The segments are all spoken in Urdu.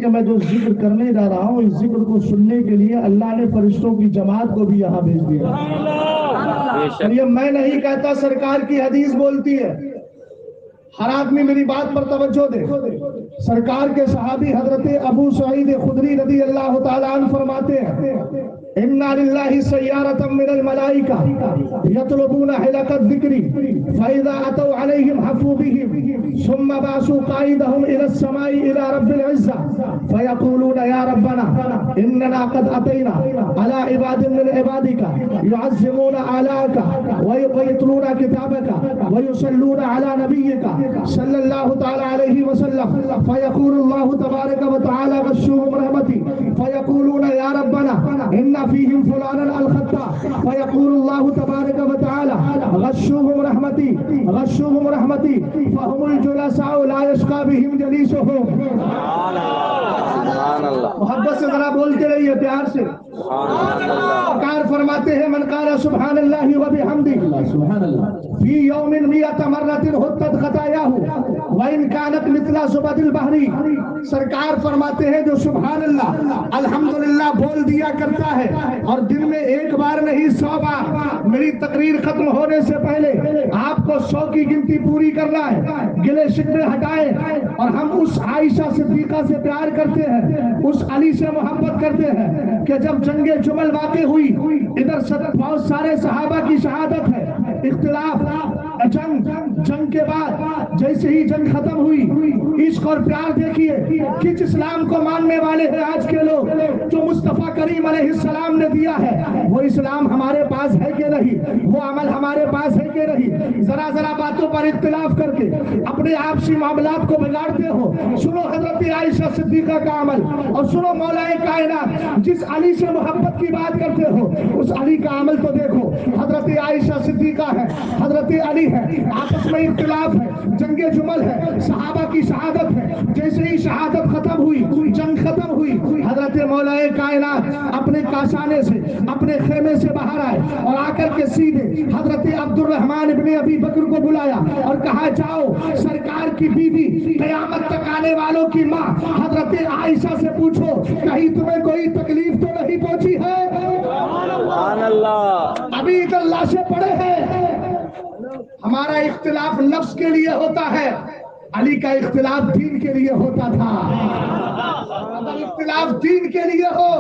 کہ میں جو ذکر کرنے جا رہا ہوں اس ذکر کو سننے کے لیے اللہ نے فرشتوں کی جماعت کو بھی یہاں بھیج دیا. اور یہ میں نہیں کہتا، سرکار کی حدیث بولتی ہے. ہر آدمی میری بات پر توجہ دے. سرکار کے صحابی حضرت ابو سعید خدری رضی اللہ تعالیٰ عنہ فرماتے ہیں اِنَّ لِلَّهِ سَيَّارَةً مِّنَ الْمَلَائِكَةِ يَطْلُبُونَ حِلَقَ الذِّكْرِ فَإِذَا أَتَوْا عَلَيْهِمْ حَفُّوا بِهِمْ ثُمَّ بَعَثُوا قَائِدَهُمْ إِلَى السَّمَاءِ إِلَى رَبِّ الْعِزَّةِ فَيَقُولُونَ يَا رَبَّنَا إِنَّنَا قَدْ أَتَيْنَا عَلَى عِبَادٍ مِّنْ عِبَادِكَ يُعَظِّمُونَ آلَاءَكَ وَيَتْلُونَ كِتَابَكَ وَيُصَلُّونَ عَلَى نَبِيِّكَ صلی اللہ تعالی علیہ وسلم فیقول اللہ تبارک و تعالی غشوہم رحمتی فیقولون یا ربنا ان فیہم فلانا الخطا فیقول اللہ تبارک و تعالی غشوہم رحمتی غشوہم رحمتی فہم الجلساء لا یشقى بهم جلیسہم. محبت سے ذرا بولتے رہیے، پیار سے. سرکار فرماتے ہیں من قال سبحان اللہ و بحمدہ فی یوم 100 مرۃ حطت خطایاہ وَإِنْ كَانَتْ مِثْلَ زُبَدِ الْبَحْرِ. سرکار فرماتے ہیں جو سبحان اللہ الحمدللہ بول دیا کرتا ہے اور دن میں ایک بار نہیں 100 بار، میری تقریر ختم ہونے سے پہلے آپ کو 100 کی گنتی پوری کرنا ہے. گلے شکوے ہٹائے اور ہم اس عائشہ صدیقہ سے پیار کرتے ہیں، اس علی سے محبت کرتے ہیں کہ جب جنگ جمل واقع ہوئی ادھر بہت سارے صحابہ کی شہادت ہے، اختلاف جنگ کے بعد جیسے ہی جنگ ختم ہوئی عشق اور پیار دیکھیے کس اسلام کو ماننے والے ہیں آج کے لوگ. جو مصطفیٰ کریم علیہ السلام نے دیا ہے وہ اسلام ہمارے پاس ہے کہ نہیں، وہ عمل ہمارے پاس ہے کہ نہیں. ذرا ذرا باتوں پر اختلاف کر کے اپنے آپسی معاملات کو بگاڑتے ہو. سنو حضرت عائشہ صدیقہ کا عمل اور سنو مولا کائنات جس علی سے محبت کی بات کرتے ہو اس علی کا عمل تو دیکھو. حضرت عائشہ صدیقہ ہے، حضرت علی ہے، آپس میں اختلاف ہے، جنگ جمل ہے، صحابہ کی شہادت ہے. جیسے ہی شہادت ختم ہوئی، جنگ ختم ہوئی، حضرت مولا کائنات اپنے کاشانے سے اپنے خیمے سے باہر آئے اور آ کر کے سیدھے حضرت عبد الرحمن ابن ابی بکر کو بلایا اور کہا جاؤ سرکار کی بیوی قیامت تک آنے والوں کی ماں حضرت عائشہ سے پوچھو کہیں تمہیں کوئی تکلیف تو نہیں پہنچی ہے. سبحان اللہ. ابھی ادھر لاشیں پڑے ہیں. ہمارا اختلاف نفس کے لیے ہوتا ہے، علی کا اختلاف دین کے لیے ہوتا تھا. اگر اختلاف دین کے لیے ہو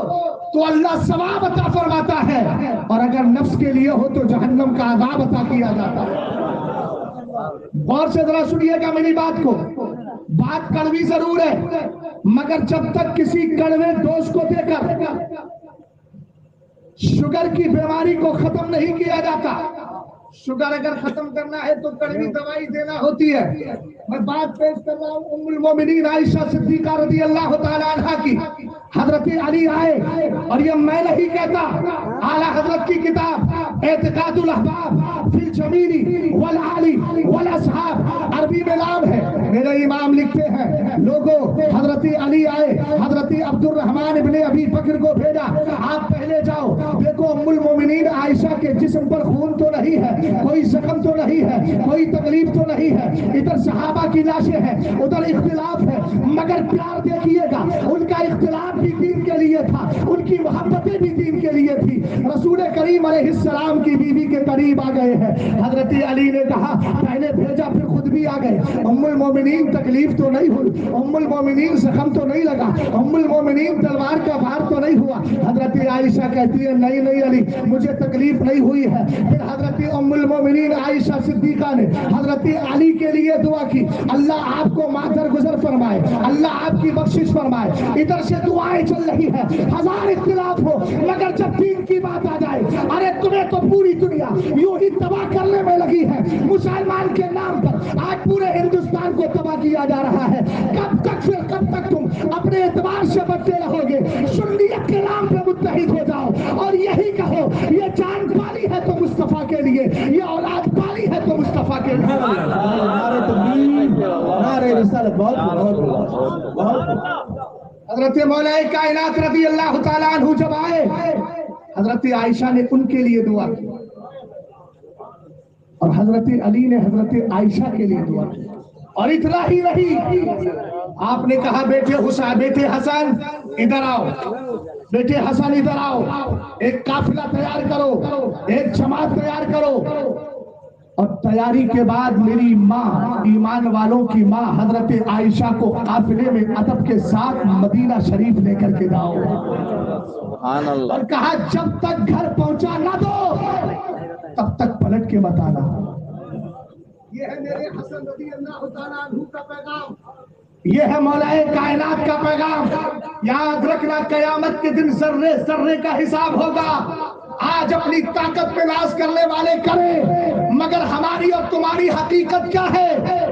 تو اللہ ثواب عطا فرماتا ہے اور اگر نفس کے لیے ہو تو جہنم کا عذاب عطا کیا جاتا ہے. غور سے ذرا سنیے گا میری بات کو. بات کڑوی ضرور ہے مگر جب تک کسی کڑوے دوست کو دے کر شوگر کی بیماری کو ختم نہیں کیا جاتا. شوگر اگر ختم کرنا ہے تو کڑوی دوائی دینا ہوتی ہے. میں بات پیش کر رہا ہوں ام المومنین عائشہ صدیقہ رضی اللہ تعالی عنہا کی. حضرت علی آئے اور یہ میں نہیں کہتا، اعلیٰ حضرت کی کتاب اعتقاد الاحباب فی الجمیل والعالی والاصحاب عربی میں نام ہے. میرے امام لکھتے ہیں لوگوں حضرت علی آئے، حضرت عبد الرحمن ابن ابی بکر کو بھیجا آپ پہلے جاؤ دیکھو ام المومنین عائشہ کے جسم پر خون تو نہیں ہے، کوئی زخم تو نہیں ہے، کوئی تکلیف تو نہیں ہے. ادھر صحابہ کی لاشیں ہیں، ادھر اختلاف ہے مگر پیار دیکھیے گا ان کا اختلاف بھی دین کے لیے تھا، ان کی محبتیں بھی دین کے لیے تھی. رسول کریم علیہ السلام کی بیوی کے قریب آ گئے ہیں. حضرت علی نے کہا پہلے بھیجا پھر خود بھی آ گئے. ام المومنین تکلیف تو نہیں ہوئی، ام المومنین زخم تو نہیں لگا، ام المومنین تلوار کا وار تو نہیں ہوا. حضرت عائشہ کہتی ہے نہیں نہیں علی مجھے تکلیف نہیں ہوئی ہے. پھر حضرت ام المومنین عائشہ صدیقہ نے حضرت علی کے لیے دعا کی اللہ آپ کو معذر گزر فرمائے، اللہ آپ کی بخشش فرمائے. ادھر سے دعائیں چل رہی ہے، ہزار اختلاف ہو مگر جب دین کی بات آ جائے ارے تمہیں تو پوری دنیا یوں ہی تباہ کرنے میں لگی ہے. مسلمان کے نام پر آج پورے ہندوستان کو تباہ کیا جا رہا ہے. کب تک تم اپنے اعتبار سے بچتے رہو گے؟ سنیت کے نام پہ متحد ہو جاؤ اور یہی کہو یہ جان پالی ہے تو مصطفیٰ کے لیے، یہ اولاد پالی ہے تو مصطفیٰ کے لیے. حضرت مولا کائنات رضی اللہ تعالیٰ عنہ جب آئے حضرت عائشہ نے ان کے لیے دعا کی اور حضرت علی نے حضرت عائشہ کے لیے دعا کی. اور اتنا ہی نہیں آپ نے کہا بیٹے حسن ادھر آؤ، بیٹے حسن ادھر آؤ، ایک قافلہ تیار کرو، ایک جماعت تیار کرو. اور تیاری کے بعد میری ماں، ایمان والوں کی ماں حضرت عائشہ کو قافلے میں ادب کے ساتھ مدینہ شریف لے کر کے جاؤ. سبحان اللہ. اور کہا جب تک گھر پہنچا نہ دو تب تک پلٹ کے بتانا. یہ ہے میرے حسن رضی اللہ تعالیٰ عنہ کا پیغام، یہ ہے مولا کائنات کا پیغام. یاد رکھنا قیامت کے دن ذرے ذرے کا حساب ہوگا. آج اپنی طاقت پہ ناز کرنے والے کریں، مگر ہماری اور تمہاری حقیقت کیا ہے؟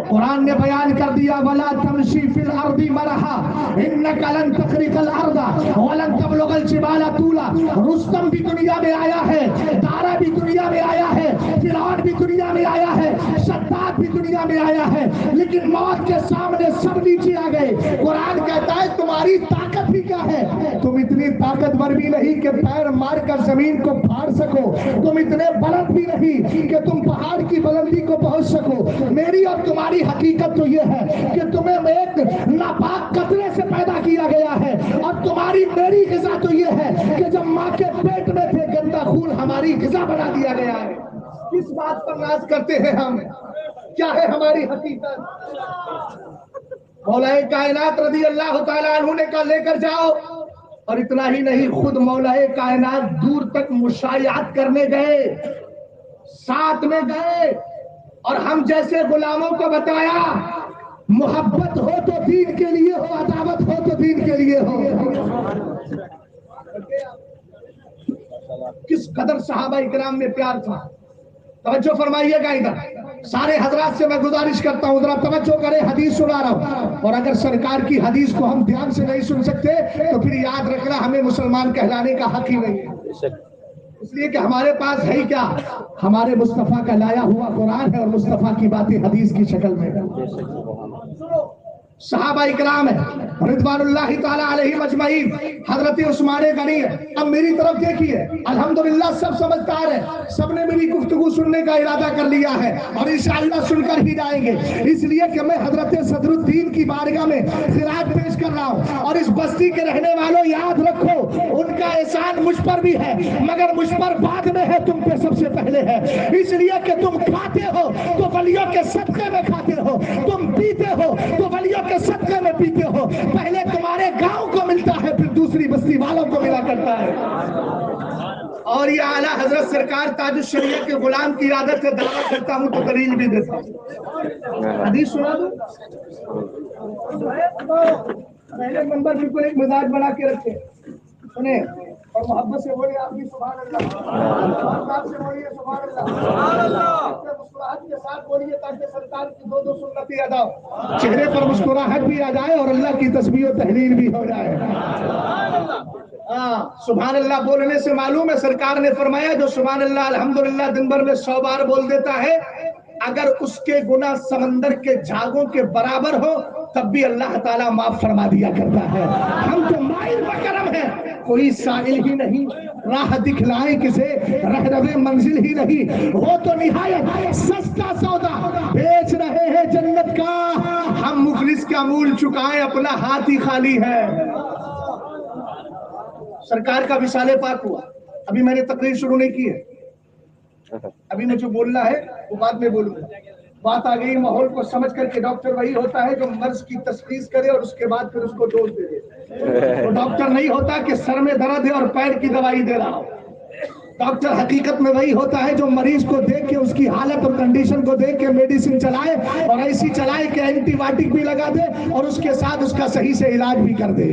قرآن نے بیان کر دیا وَلَا تَمْشِي فِي الْأَرْضِ مَرَحًا إِنَّكَ لَن تَخْرِقَ الْأَرْضَ وَلَن تَبْلُغَ الْجِبَالَ طُولًا. رستم بھی دنیا میں آیا ہے، دارا بھی دنیا میں آیا ہے، فرعون بھی دنیا میں آیا ہے، شداد بھی دنیا میں آیا ہے، لیکن موت کے سامنے سب نیچے آ گئے. قرآن کہتا ہے تمہاری طاقت بھی کیا ہے؟ تم اتنی طاقتور بھی نہیں کہ پیر مار کر زمین کو پھاڑ سکو، تم اتنے بلند بھی نہیں کہ تم پہاڑ کی بلندی کو پہنچ سکو. میری اور تمہاری حقیقت تو یہ ہے کہ تمہیں ایک ناپاک قطرے سے پیدا کیا گیا ہے، اور تمہاری میری غذا تو یہ ہے کہ جب ماں کے پیٹ میں تھے گندا خون ہماری غذا بنا دیا گیا ہے. کس بات پر ناز کرتے ہیں ہم؟ کیا ہے ہماری حقیقت؟ مولا کائنات رضی اللہ تعالیٰ عنہ نے کہا لے کر جاؤ. اور اتنا ہی نہیں، خود مولا کائنات دور تک مشایعت کرنے گئے، ساتھ میں گئے، اور ہم جیسے غلاموں کو بتایا محبت ہو تو دین کے لیے ہو، عداوت ہو تو دین کے لیے ہو. کس قدر صحابہ اکرام میں پیار تھا. توجہ فرمائیے گا ادھر. سارے حضرات سے میں گزارش کرتا ہوں ذرا توجہ کریں، حدیث سنا رہا ہوں. اور اگر سرکار کی حدیث کو ہم دھیان سے نہیں سن سکتے تو پھر یاد رکھنا ہمیں مسلمان کہلانے کا حق ہی نہیں ہے. اس لیے کہ ہمارے پاس ہے کیا؟ ہمارے مصطفیٰ کا لایا ہوا قرآن ہے، اور مصطفیٰ کی باتیں حدیث کی شکل میں. صحابہ اکرام ہے رضوان اللہ تعالیٰ علیہم اجمعین. حضرت عثمان غنی ہے. اب میری طرف دیکھیے، الحمدللہ سب سمجھدار ہیں، سب نے میری گفتگو سننے کا ارادہ کر لیا ہے، اور انشاءاللہ سن کر ہی جائیں گے. اس لیے کہ میں حضرت صدر الدین کی بارگاہ میں خراج پیش کر رہا ہوں. اور اس بستی کے رہنے والوں یاد رکھو، ان کا احسان مجھ پر بھی ہے، مگر مجھ پر بعد میں ہے، تم پہ سب سے پہلے ہے. اس لیے کہ تم کھاتے ہو تو ولیوں کے صدقے میں کھاتے ہو، تم پیتے ہو تو ولیوں کے صدقے میں پیتے ہو. پہلے تمہارے گاؤں کو ملتا ہے، پھر دوسری بستی والوں کو ملا کرتا ہے. اور یہ اعلیٰ حضرت سرکار تاج الشریعہ کے غلام کی عادت سے دعویٰ کرتا ہوں تو دلیل بھی دیتا ہوں. حدیث سنا دوں. پہلے نمبر بالکل ایک مزاج بنا کے رکھے، سنیں اور محبت سے بولیے آپ بھی سبحان اللہ، آپ سے بولیے سبحان اللہ، مسکراہٹ کے ساتھ بولیے تاکہ سرکار کی دو سنتیں ادا ہو، چہرے پر مسکراہٹ بھی آ جائے اور اللہ کی تسبیح و تحلیل بھی ہو جائے. سبحان اللہ بولنے سے معلوم ہے، سرکار نے فرمایا جو سبحان اللہ الحمدللہ دن بھر میں 100 بار بول دیتا ہے، اگر اس کے گناہ سمندر کے جھاگوں کے برابر ہو تب بھی اللہ تعالیٰ معاف فرما دیا کرتا ہے. ہم تو مائل بکرم ہیں، کوئی سائل ہی نہیں، راہ دکھلائے کسے، رہنمائے منزل ہی نہیں، وہ تو نہایت سستا سودا بیچ رہے ہیں جنت کا، ہم مفلس کا مول چکائیں اپنا ہاتھ ہی خالی ہے. سرکار کا وصال پاک ہوا. ابھی میں نے تقریر شروع نہیں کی ہے، ابھی مجھے بولنا ہے وہ بعد میں بولوں گا. بات آ گئی ماحول کو سمجھ کر کے ڈاکٹر وہی ہوتا ہے جو مرض کی تشخیص کرے اور اس کے بعد پھر اس کو ڈوز دے دے. وہ ڈاکٹر نہیں ہوتا کہ سر میں درد ہے اور پیر کی دوائی دے رہا ہو. ڈاکٹر حقیقت میں وہی ہوتا ہے جو مریض کو دیکھ کے اس کی حالت اور کنڈیشن کو دیکھ کے میڈیسن چلائے، اور ایسی چلائے کہ اینٹی بائیوٹک بھی لگا دے اور اس کے ساتھ اس کا صحیح سے علاج بھی کر دے.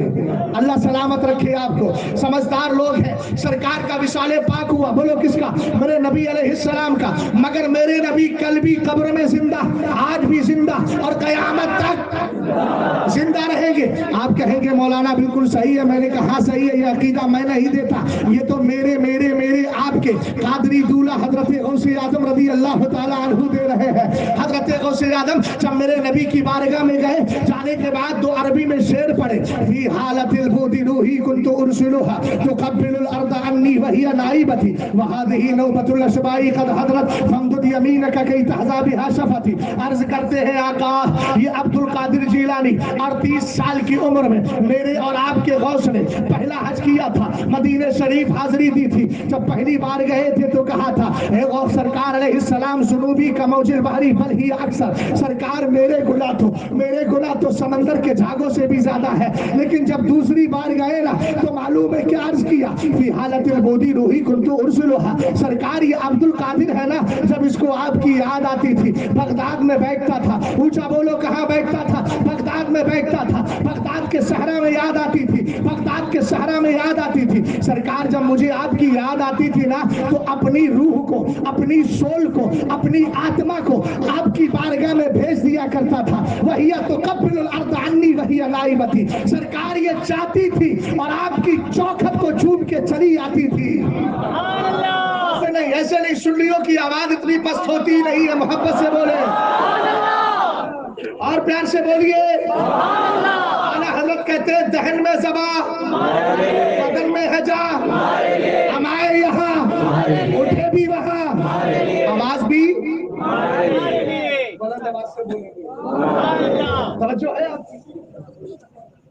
اللہ سلامت رکھے آپ کو. سمجھدار لوگ ہیں. سرکار کا وصال پاک ہوا، بولو کس کا؟ میرے نبی علیہ السلام کا. مگر میرے نبی کل بھی قبر میں زندہ، آج بھی زندہ، اور قیامت تک زندہ رہیں گے. آپ کہیں گے مولانا بالکل صحیح ہے. میں نے کہا صحیح ہے، یہ عقیدہ میں نہیں دیتا، یہ تو میرے آپ کے قادری دولہ حضرت غوث اعظم رضی اللہ تعالیٰ عنہ دے رہے ہیں. حضرت غوث اعظم جب میرے نبی کی بارگاہ میں گئے, جانے کے بعد دو عربی میں شعر پڑھے. فی حالت البود روحی کنت ارسلها تقبل الارض عنی وہی نائبتی وہذہ نوبت الاشباء قد حضرت فامدد یمینک کی تحظی بها شفتی. عرض کرتے ہیں آقا, یہ عبد القادر جیلانی 38 سال کی عمر میں میرے اور آپ کے غوث نے پہلا حج کیا تھا, مدینہ شریف حاضری دی تھی. جب پہلی بار گئے تھے تو کہا تھا اے غوث سرکار علیہ السلام, ذنوبی کا موج البحری بل ہی اکثر, سرکار میرے گناہ تو سمندر کے جھاگوں سے بھی زیادہ ہے. لیکن جب دوسری بار گئے نا تو معلوم ہے کیا عرض کیا, فی حالت البودی روحی کنت ارسلها. سرکار یہ عبد القادر ہے نا, جب اس کو آپ کی یاد آتی تھی بغداد میں بیٹھتا تھا. اونچا بولو کہاں بیٹھتا تھا؟ بغداد میں بیٹھتا تھا. بغداد کے صحرا میں یاد آتی تھی, بغداد کے صحرا میں یاد آتی تھی. سرکار جب مجھے آپ کی یاد آتی تھی نا تو اپنی روح کو, اپنی سول کو, اپنی آتما کو آپ کی بارگاہ میں بھیج دیا کرتا تھا. وہی تقبل الارض عنی وہی نائبتی. سرکار یہ چاہتی تھی اور آپ کی چوکھٹ کو چوم کے چلی آتی تھی. ایسے نہیں, سنیوں کی آواز اتنی پست ہوتی نہیں ہے. محبت سے بولے اور پیار سے بولیے. اعلیٰ حضرت کہتے ہیں دہن میں زبا, بدن میں ہے جا, ہم آئے یہاں اٹھے بھی وہاں, آواز بھی توجہ ہے آپ کی.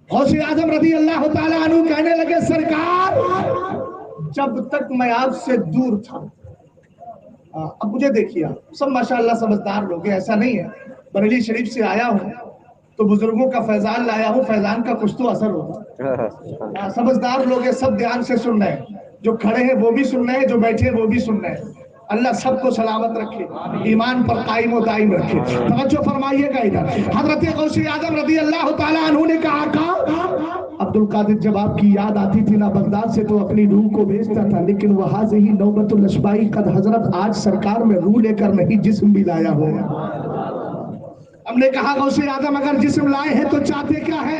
غوث اعظم رضی اللہ تعالیٰ عنہ کہنے لگے سرکار جب تک میں آپ سے دور تھا, اب مجھے دیکھیے سب ماشاءاللہ سمجھدار لوگ ہیں, ایسا نہیں ہے. بریلی شریف سے آیا ہوں تو بزرگوں کا فیضان لایا ہوں, فیضان کا کچھ تو اثر ہوگا. سمجھدار لوگ ہیں, سب دھیان سے سن رہے ہیں, جو کھڑے ہیں وہ بھی سن رہے ہیں, جو بیٹھے ہیں وہ بھی سن رہے ہیں. اللہ سب کو سلامت رکھے, ایمان پر قائم و دائم رکھے. توجہ فرمائیے گا ادھر. حضرت غوث اعظم رضی اللہ تعالیٰ عنہ نے کہا آقا عبد القادر جب آپ کی یاد آتی تھی نا بغداد سے تو اپنی روح کو بھیجتا تھا, لیکن وہ ہی نوبت الاشباء قد حضرت, آج سرکار میں روح لے کر نہیں جسم بھی لایا ہو. ہم نے کہا غوث اعظم اگر جسم لائے ہیں تو چاہتے کیا ہے؟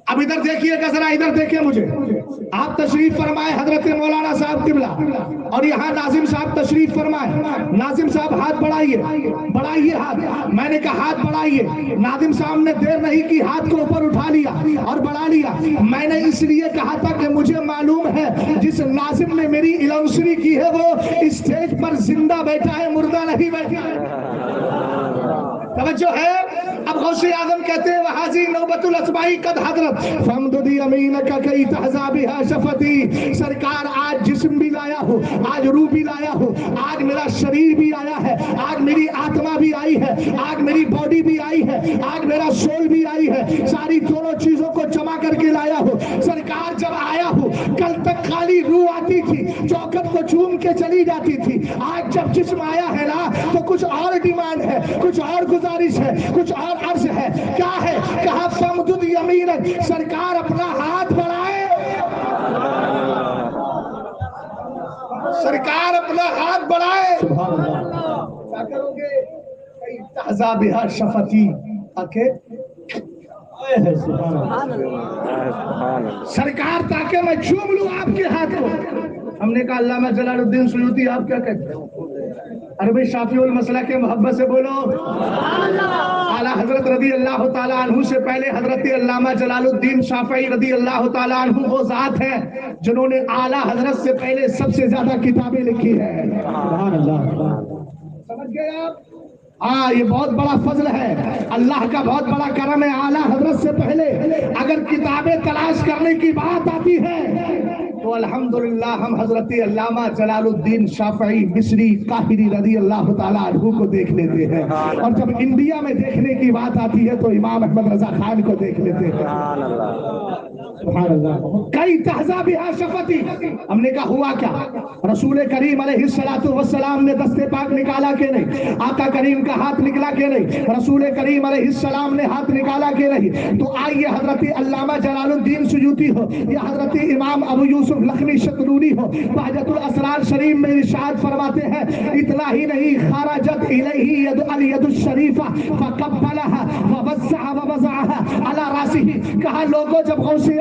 اب ادھر دیکھیے گا ذرا, ادھر دیکھیں مجھے. آپ تشریف فرمائے حضرت مولانا صاحب قبلہ, اور یہاں ناظم صاحب تشریف فرمائے. ناظم صاحب ہاتھ بڑھائیے ہاتھ. میں نے کہا ہاتھ بڑھائیے. ناظم صاحب نے دیر نہیں کی, ہاتھ کو اوپر اٹھا لیا اور بڑھا لیا. میں نے اس لیے کہا تھا کہ مجھے معلوم ہے جس ناظم نے میری الانسری کی ہے وہ اسٹیج پر زندہ بیٹھا ہے, مردہ نہیں بیٹھا ہے. توجہ ہے. اب غوث اعظم کہتے ہیں وحاذی نوبت الاشباء قد حضرت فامدد یمینک کی تحظی بها شفتی. سرکار آج جسم بھی لایا ہو, آج روح بھی لایا ہو, آج میرا شریر بھی آیا ہے, آج میری آتما بھی آئی ہے, آج میری باڈی بھی آئی ہے, آج میرا سول بھی آئی ہے, ساری دونوں چیزوں کو جمع کر کے لایا ہو. سرکار جب آیا ہو کل تک خالی روح آتی تھی, چوکھٹ کو چوم کے چلی جاتی تھی. آج جب جسم آیا ہے نا تو کچھ اور ڈیمانڈ ہے, کچھ اور گزارش ہے, کچھ اور عرض ہے. کیا ہے؟ کہا فامدد یمینک. سرکار اپنا ہاتھ بڑھائے, سرکار اپنا ہاتھ بڑھائے. کیا کرو گے؟ تحظی بها شفتی. سرکار تاکہ میں چوم لوں آپ کے ہاتھ کو. ہم نے کہا علامہ جلال الدین سیوطی آپ کیا کہتے ہیں؟ عربی شافعی المسلک کے محبت سے بولو. اعلیٰ حضرت رضی اللہ تعالیٰ عنہ سے پہلے حضرت علامہ جلال الدین شافعی رضی اللہ تعالیٰ عنہ وہ ذات ہیں جنہوں نے اعلیٰ حضرت سے پہلے سب سے زیادہ کتابیں لکھی ہیں. سمجھ گئے آپ؟ ہاں, یہ بہت بڑا فضل ہے, اللہ کا بہت بڑا کرم ہے. اعلیٰ حضرت سے پہلے اگر کتابیں تلاش کرنے کی بات آتی ہے تو الحمدللہ ہم حضرت علامہ جلال الدین شافعی مصری قاہری رضی اللہ تعالیٰ عنہ کو دیکھ لیتے ہیں, اور جب انڈیا میں دیکھنے کی بات آتی ہے تو امام احمد رضا خان کو دیکھ لیتے ہیں. سبحان اللہ. کئی تحظی بها شفتی. ہم نے کہا ہوا کیا؟ رسول کریم علیہ السلام نے دست پاک نکالا کہ نہیں؟ آقا کریم کا ہاتھ نکلا کہ نہیں؟ رسول کریم علیہ السلام نے ہاتھ نکالا کہ نہیں؟ تو آئیے حضرت علامہ جلال الدین سیوطی ہو یا حضرت امام ابو یوسف لخمی شترونی ہو, بہجت الاسرار شریف میں ارشاد فرماتے ہیں اتنا ہی نہیں, خرجت الیہ ید الید الشریفہ فقبلها ووزع ووضعها علی راسہ. کہا لوگوں جب غوث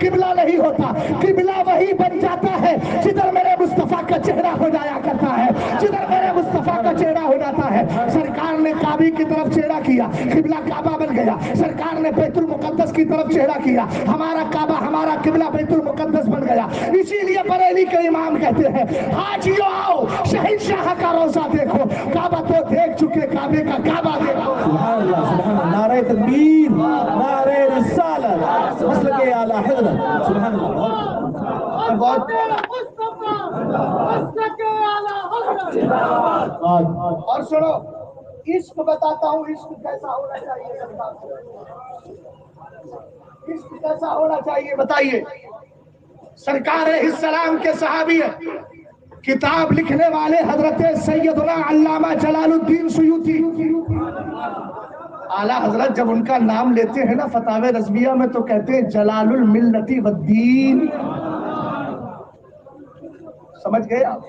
قبلہ نہیں ہوتا، قبلہ وہی بن جاتا ہے جدھر میرے مصطفیٰ کا چہرہ ہو جایا کرتا ہے، جدھر میرے مصطفیٰ کا چہرہ ہو جاتا ہے۔ سرکار نے کعبے کی طرف چہرہ کیا، قبلہ کعبہ بن گیا۔ سرکار نے بیت المقدس کی طرف چہرہ کیا، ہمارا کعبہ ہمارا قبلہ بیت المقدس بن گیا۔ اسی لیے بریلی کے امام کہتے ہیں حاجیو آؤ شہنشاہ کا روزہ دیکھو، کعبہ تو دیکھ چکے، کعبے کا کعبہ دیکھو۔ سبحان اللہ سبحان اللہ، نعرہ تکبیر، نعرہ رسالت، مسلک اعلی حضرت، سبحان اللہ۔ اور سنو، عشق بتاتا ہوں، عشق کیسا ہونا چاہیے، عشق کیسا ہونا چاہیے بتائیے۔ سرکار علیہ السلام کے صحابی ہے، کتاب لکھنے والے حضرت سیدنا علامہ جلال الدین سیوطی اعلیٰ حضرت جب ان کا نام لیتے ہیں نا فتاوی رضویہ میں تو کہتے ہیں جلال الملتی والدین، سمجھ گئے آپ؟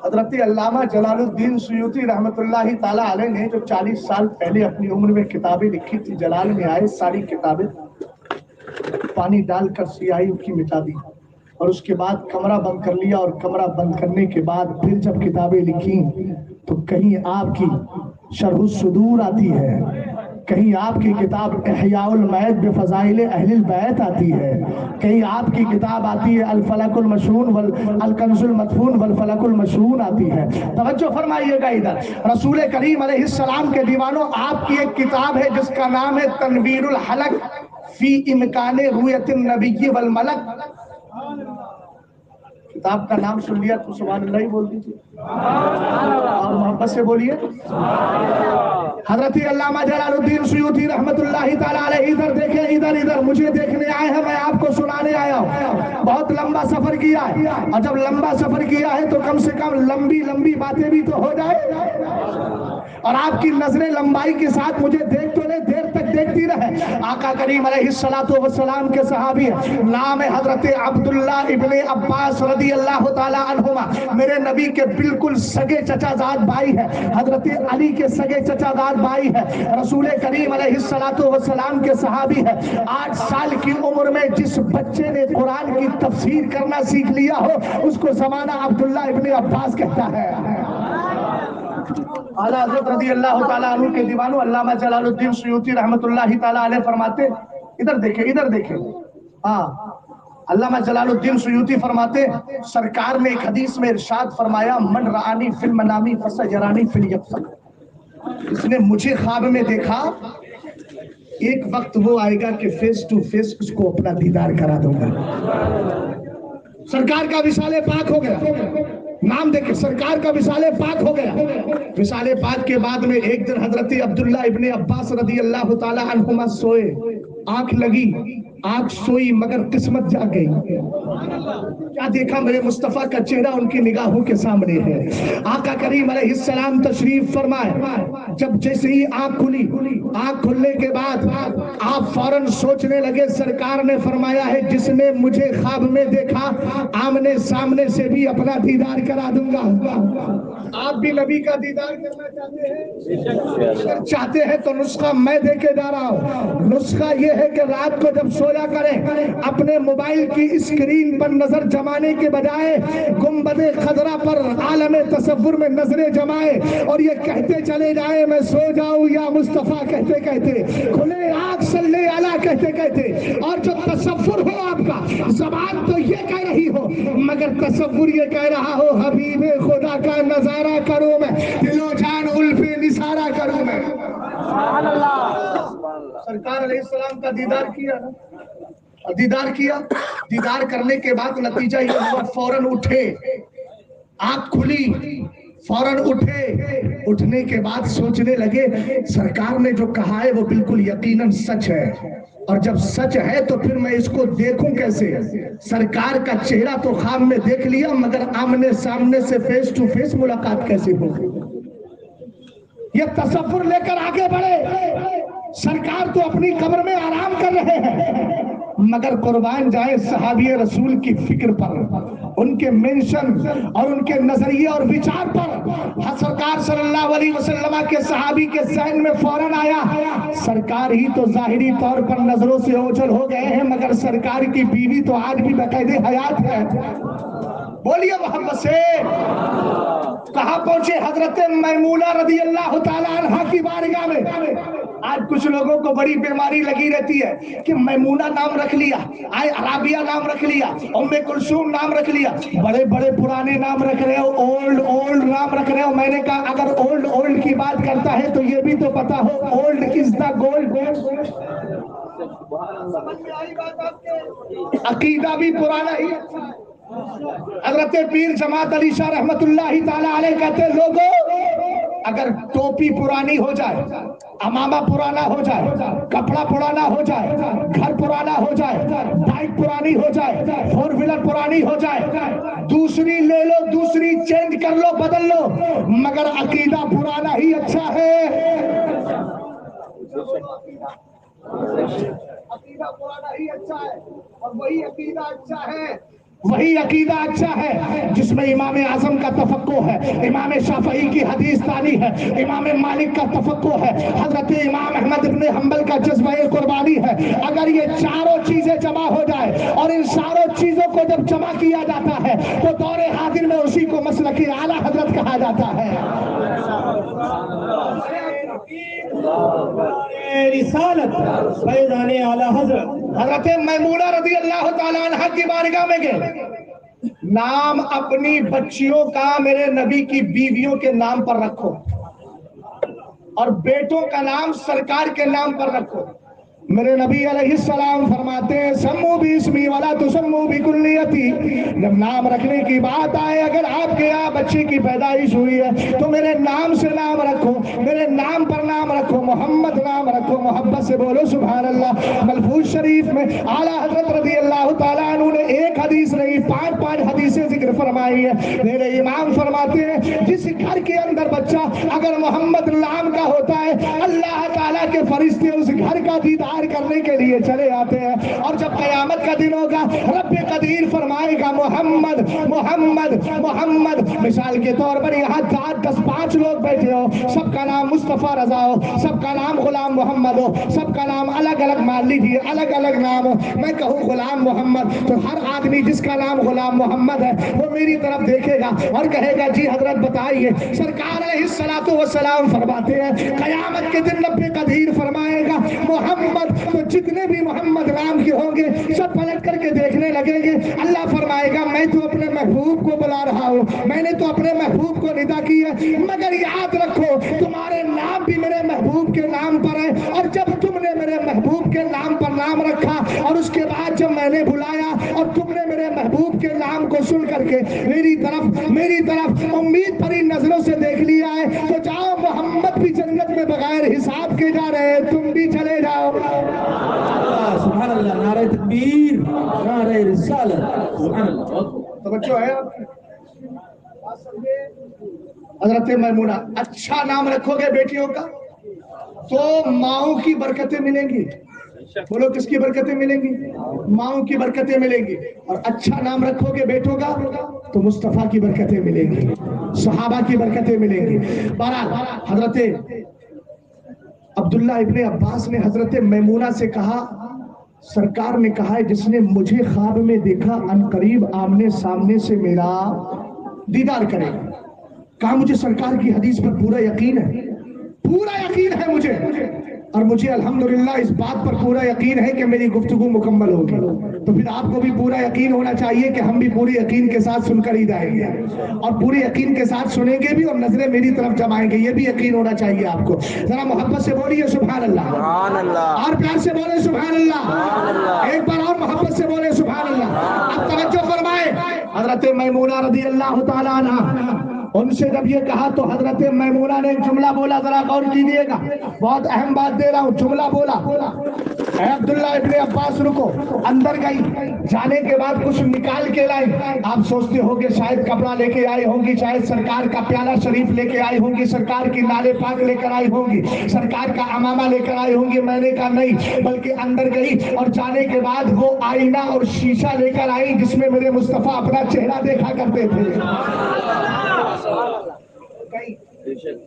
حضرت علامہ جلال الدین سیوطی رحمت اللہ تعالیٰ علیہ نے جو 40 سال پہلے اپنی عمر میں کتابیں لکھی تھی، جلال میں آئے ساری کتابیں پانی ڈال کر سیاہی کی مٹا دی، اور اس کے بعد کمرہ بند کر لیا، اور کمرہ بند کرنے کے بعد پھر جب کتابیں لکھی تو کہیں آپ کی شرح الصدور آتی ہے، کہیں آپ کی کتاب احیاء المیت بفضائل اہل البیت آتی ہے، کہیں آپ کی کتاب آتی ہے الفلک المشہون والکنز المدفون والفلک المشہون آتی ہے۔ توجہ فرمائیے گا ادھر، رسول کریم علیہ السلام کے دیوانوں، آپ کی ایک کتاب ہے جس کا نام ہے تنویر الحلق فی امکان رؤیت النبی والملک۔ کتاب کا نام سن لیا تو سبحان اللہ ہی بول دیجیے، اور محبت سے بولیے۔ حضرت علامہ جلال الدین سیوطی رحمت اللہ تعالیٰ علیہ، ادھر دیکھیں، ادھر مجھے دیکھنے آئے ہیں، میں آپ کو سنانے آیا ہوں۔ بہت لمبا سفر کیا ہے، اور جب لمبا سفر کیا ہے تو کم سے کم لمبی باتیں بھی تو ہو جائے، اور آپ کی نظریں لمبائی کے ساتھ مجھے دیکھ تو لے، دیر تک دیکھتی رہے۔ آقا کریم علیہ السلام کے صحابی ہے، نام ہے حضرت عبداللہ ابن عباس رضی اللہ تعالیٰ عنہما، میرے نبی کے بالکل سگے چچا زاد بھائی ہے، حضرت علی کے سگے چچا زاد بھائی ہے، رسول کریم علیہ السلام کے صحابی ہے۔ 8 سال کی عمر میں جس بچے نے قرآن کی تفسیر کرنا سیکھ لیا ہو اس کو زمانہ عبداللہ ابن عباس کہتا ہے۔ اعلیٰ حضرت رضی اللہ تعالیٰ عنہ کے دیوانوں، علامہ جلال الدین سیوطی رحمت اللہ تعالیٰ علیہ فرماتے، ادھر دیکھیں، ہاں، علامہ جلال الدین سیوطی فرماتے، سرکار نے ایک حدیث میں ارشاد فرمایا، من رآنی فی المنامی فسیرانی فی الیقظہ، اس نے مجھے خواب میں دیکھا، ایک وقت وہ آئے گا کہ فیس ٹو فیس اس کو اپنا دیدار کرا دوں گا۔ سرکار کا وصال پاک ہو گیا، نام دیکھیں، سرکار کا وصال پاک ہو گیا۔ وصال پاک کے بعد میں ایک دن حضرت عبداللہ ابن عباس رضی اللہ تعالیٰ عنہما سوئے، آنکھ لگی، آنکھ سوئی مگر قسمت جاگ گئی۔ کیا دیکھا؟ میرے مصطفیٰ کا چہرہ ان کی نگاہوں کے سامنے ہے۔ آقا کریم علیہ السلام تشریف فرمائے، جب جیسے ہی آنکھ کھلی، آنکھ کھلنے کے بعد آپ فوراً سوچنے لگے، سرکار نے فرمایا ہے جس نے مجھے خواب میں دیکھا آمنے سامنے سے بھی اپنا دیدار کرا دوں گا۔ آپ بھی نبی کا دیدار کرنا چاہتے ہیں؟ اگر چاہتے ہیں تو نسخہ میں دے کے جا رہا ہوں۔ نسخہ یہ ہے کہ رات کو جب سویا کریں، اپنے موبائل کی اسکرین پر نظر جمانے کے بجائے گنبد خضرا پر عالم تصور میں نظریں جمائیں، اور یہ کہتے چلے جائیں میں سو جاؤں یا مصطفیٰ کہتے کہتے، کھلے آنکھ صلی علیہ کہتے کہتے، اور جو تصور ہو آپ کا، زبان تو یہ کہہ رہی ہو مگر تصور یہ کہہ رہا ہو حبیب خدا کا نظارہ کروں میں، دل و جان الف نثارہ کروں میں۔ سرکار علیہ السلام کا دیدار کیا، دیدار کرنے کے بعد نتیجہ یہ ہوا، فوراً اٹھے، آنکھ کھلی، فوراً اٹھنے کے بعد سوچنے لگے سرکار نے جو کہا ہے وہ بالکل یقیناً سچ ہے، اور جب سچ ہے تو پھر میں اس کو دیکھوں کیسے؟ سرکار کا چہرہ تو خواب میں دیکھ لیا مگر آمنے سامنے سے فیس ٹو فیس ملاقات کیسے ہوگی؟ یہ تصور لے کر آگے بڑھے، سرکار تو اپنی قبر میں آرام کر رہے ہیں، مگر قربان جائے صحابی رسول کی فکر پر، ان کے منشن اور ان کے نظریے اور وچار پر سرکار صلی اللہ علیہ وسلم کے صحابی کے ذہن میں فوراً آیا، سرکار ہی تو ظاہری طور پر نظروں سے اوجھل ہو گئے ہیں، مگر سرکار کی بیوی تو آج بھی باقاعدہ حیات ہے۔ بولیے محمد سے۔ کہاں پہنچے؟ حضرت میمونہ رضی اللہ تعالیٰ عنہ کی بارگاہ میں۔ آج کچھ لوگوں کو بڑی بیماری لگی رہتی ہے کہ میمونہ نام رکھ لیا، رابعہ نام رکھ لیا، ام کلثوم نام رکھ لیا، بڑے بڑے پرانے نام رکھ رہے ہو، اولڈ نام رکھ رہے ہو۔ میں نے کہا اگر اولڈ کی بات کرتا ہے تو یہ بھی تو پتا ہو اولڈ از دا گولڈ۔ عقیدہ بھی پرانا ہی۔ حضرت پیر جماعت علی شاہ رحمت اللہ تعالیٰ علیہ کہتے ہیں لوگوں اگر ٹوپی پرانی ہو جائے، امامہ پرانا ہو جائے، کپڑا پرانا ہو جائے، گھر پرانا ہو جائے، بائک پرانی ہو جائے، فور ویلر پرانی ہو جائے، دوسری لے لو، دوسری چینج کر لو، بدل لو، مگر عقیدہ پرانا ہی اچھا ہے۔ عقیدہ پرانا ہی اچھا ہے، اور وہی عقیدہ اچھا ہے، وہی عقیدہ اچھا ہے جس میں امام اعظم کا تفقہ ہے، امام شافعی کی حدیث ثانی ہے، امام مالک کا تفقہ ہے، حضرت امام احمد بن حنبل کا جذبہ قربانی ہے۔ اگر یہ چاروں چیزیں جمع ہو جائے، اور ان چاروں چیزوں کو جب جمع کیا جاتا ہے تو دور حاضر میں اسی کو مسلک اعلیٰ حضرت کہا جاتا ہے۔ رسالت فیضان اعلیٰ حضرت۔ حضرت میمونہ رضی اللہ تعالیٰ عنہ کی بارگاہ میں گئے، نام اپنی بچیوں کا میرے نبی کی بیویوں کے نام پر رکھو، اور بیٹوں کا نام سرکار کے نام پر رکھو۔ میرے نبی علیہ السلام فرماتے ہیں سمو باسمی ولا تسمو بکلیتی، جب نام رکھنے کی بات آئے، اگر آپ کے یہاں بچے کی پیدائش ہوئی ہے تو میرے نام سے نام رکھو، میرے نام پر نام رکھو، محمد نام رکھو۔ محبت سے بولو سبحان اللہ۔ ملفوظ شریف میں اعلیٰ حضرت رضی اللہ تعالیٰ عنہ نے ایک حدیث نہیں 5 حدیثیں ذکر فرمائی ہے۔ میرے امام فرماتے ہیں جس گھر کے اندر بچہ اگر محمد نام کا ہوتا ہے، اللہ تعالیٰ کے فرشتے اس گھر کا دیدار کرنے کے لیے چلے آتے ہیں، اور جب قیامت کا دن ہوگا رب قدیر فرمائے گا محمد محمد محمد۔ مثال کے طور پر یہاں 10-5 لوگ بیٹھے ہو، سب کا نام مصطفیٰ رضا ہو، سب کا نام غلام محمد ہو، سب کا نام الگ الگ مان لیجیے، الگ الگ نام ہو، میں کہوں غلام محمد تو ہر آدمی جس کا نام غلام محمد ہے وہ میری طرف دیکھے گا اور کہے گا جی حضرت بتائیے۔ سرکار علیہ الصلوۃ والسلام فرماتے ہیں قیامت کے دن رب قدیر فرمائے گا محمد، تو جتنے بھی محمد نام کے ہوں گے سب پلٹ کر کے دیکھنے لگیں گے۔ اللہ فرمائے گا میں تو اپنے محبوب کو بلا رہا ہوں، میں نے تو اپنے محبوب کو ندا کی ہے، مگر یاد رکھو تمہارے نام بھی میرے محبوب کے نام پر ہے، اور جب تم نے میرے محبوب کے نام پر نام رکھا اور اس کے بعد جب میں نے بلایا اور تم نے میرے محبوب کے نام کو سن کر کے میری طرف امید بھری نظروں سے دیکھ لیا ہے، تو جاؤ محمد بھی جنت میں بغیر حساب کے جا رہے ہیں، تم بھی چلے جاؤ۔ سبحان اللہ، نعرہ تکبیر، نعرہ رسالت، سبحان اللہ۔ توجہ ہے آپ کی؟ حضرت میمونہ اچھا نام رکھو گے بیٹیوں کا تو ماؤں کی برکتیں ملیں گی۔ بولو کس کی برکتیں ملیں گی؟ ماؤں کی برکتیں ملیں گی۔ اور اچھا نام رکھو گے بیٹوں کا تو مصطفیٰ کی برکتیں ملیں گی، صحابہ کی برکتیں ملیں گی۔ بہرحال حضرت عبداللہ ابن عباس نے حضرت میمونہ سے کہا، سرکار نے کہا ہے جس نے مجھے خواب میں دیکھا ان قریب آمنے سامنے سے میرا دیدار کرے گا۔ کہا مجھے سرکار کی حدیث پر پورا یقین ہے، پورا یقین ہے مجھے، اور مجھے الحمدللہ اس بات پر پورا یقین ہے کہ میری گفتگو مکمل ہوگی۔ تو پھر آپ کو بھی پورا یقین ہونا چاہیے کہ ہم بھی پوری یقین کے ساتھ سن کر ہی جائیں گے، اور پورے یقین کے ساتھ سنیں گے بھی اور نظریں میری طرف جمائیں گے، یہ بھی یقین ہونا چاہیے آپ کو۔ ذرا محبت سے بولیے سبحان اللہ، اور پیار سے بولے سبحان اللہ، ایک بار اور محبت سے بولے سبحان اللہ۔ اب توجہ فرمائے، حضرت میمونہ رضی اللہ تعالیٰ عنہ ان سے جب یہ کہا تو حضرت میمونہ نے جملہ بولا، ذرا غور کیجیے گا، بہت اہم بات دے رہا ہوں، جملہ بولا، اے عبداللہ ابن عباس رکو، اندر گئی، جانے کے بعد کچھ نکال کے لائی، آپ سوچتے ہو کہ شاید کپڑا لے کے آئی ہوں گی، شاید سرکار کا پیالہ شریف لے کے آئی ہوں گی، سرکار کی نالے پاک لے کر آئی ہوں گی، سرکار کا امامہ لے کر آئی ہوں گی، میں نے کہا نہیں، بلکہ اندر گئی اور جانے کے بعد وہ آئینہ اور شیشہ لے کر آئی جس میں میرے مصطفیٰ اپنا چہرہ دیکھا کرتے تھے،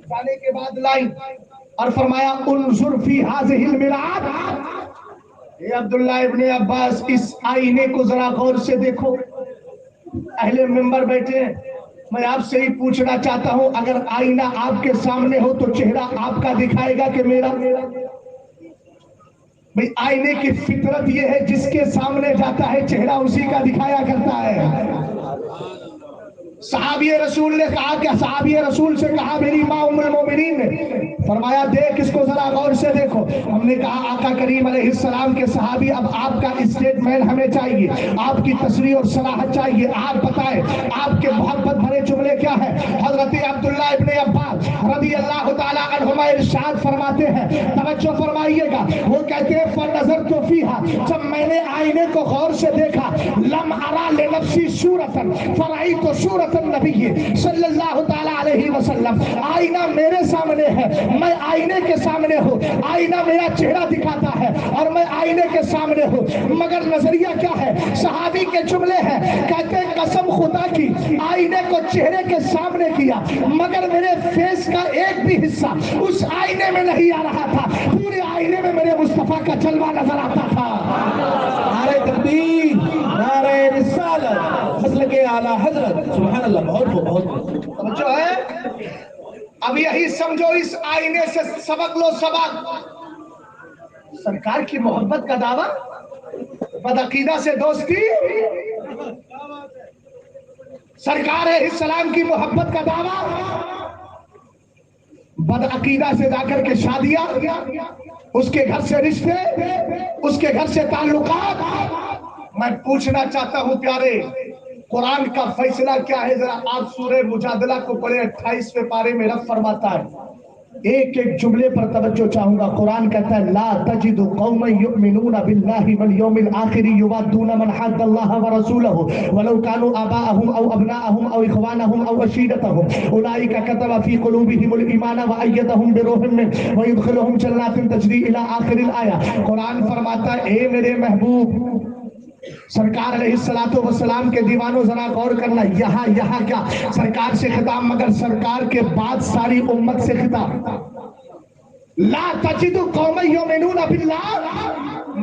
جانے کے بعد لائی اور فرمایا انظر فی ہذہ المرآۃ، اے عبداللہ ابن عباس اس آئینے کو ذرا غور سے دیکھو، اہل منبر بیٹھے ہیں، میں آپ سے ہی پوچھنا چاہتا ہوں اگر آئینہ آپ کے سامنے ہو تو چہرہ آپ کا دکھائے گا کہ میرا؟ بھئی آئینے کی فطرت یہ ہے جس کے سامنے جاتا ہے چہرہ اسی کا دکھایا کرتا ہے۔ صحابی رسول نے کہا کہ صحابی رسول سے کہا میری ماں ام المومنین نے فرمایا دیکھ اس کو ذرا غور سے دیکھو، ہم نے کہا آقا کریم علیہ السلام کے صحابی اب آپ کا اسٹیٹمنٹ ہمیں چاہیے، آپ کی تصریح اور صراحت چاہیے، آپ بتائیں آپ کے محبت بھرے جملے کیا ہے؟ حضرت عبداللہ ابن عباس رضی اللہ تعالیٰ عنہما ارشاد فرماتے ہیں، توجہ فرمائیے گا، وہ کہتے ہیں فَنَظَرْتُ فِيهَا، جب میں نے آئینے کو غور سے دیکھا، لَمْ أَرَى لِنَفْسِي صُورَةً فَرَأَيْتُ صُورَةَ النبی صلی اللہ تعالیٰ علیہ وسلم، آئینہ میرے سامنے ہے، میں آئینے کے سامنے ہوں، آئینہ میرا چہرہ دکھاتا ہے اور میں آئینے کے سامنے ہوں، مگر نظریہ کیا ہے؟ صحابی کے جملے ہیں، کہتے ہیں قسم خدا کی آئینے کو چہرے کے سامنے کیا مگر میرے فیس کا ایک بھی حصہ اس آئینے میں نہیں آ رہا تھا، پورے آئینے میں میرے مصطفیٰ کا جلوہ نظر آتا تھا۔ نعرہ تکبیر، نعرہ رسالت، مسلک اعلیٰ حضرت، سبحان اللہ، بہت بہت جو ہے اب یہی سمجھو اس آئینے سے سبق لو، سبق سرکار کی محبت کا دعویٰ، بدعقیدہ سے دوستی، سرکار علیہ السلام کی محبت کا دعویٰ، بدعقیدہ سے جا کر کے شادیاں، اس کے گھر سے رشتے، اس کے گھر سے تعلقات۔ میں پوچھنا چاہتا ہوں پیارے، قرآن کا فیصلہ کیا ہے؟ ذرا آپ سورہ مجادلہ کو پڑھیں، 28ویں پارے میں رب فرماتا ہے، ایک ایک جملے پر توجہ چاہوں گا۔ قرآن کہتا ہے لا تجد قوما یؤمنون باللہ والیوم الآخر یوادون من حاد اللہ ورسولہ ولو كانوا آباءهم او ابناءهم او اخوانهم او عشیرتهم اولئک كتب في قلوبهم الايمان وأيدهم بروح منه ويدخلهم جنات تجری الى آخر الآیہ۔ قرآن فرماتا ہے اے میرے محبوب سرکار علیہ السلام کے دیوانوں ذرا غور کرنا، یہاں کیا سرکار سے خطاب مگر سرکار کے بعد ساری امت سے خطاب۔ لا تجد قوم یؤمنون باللہ،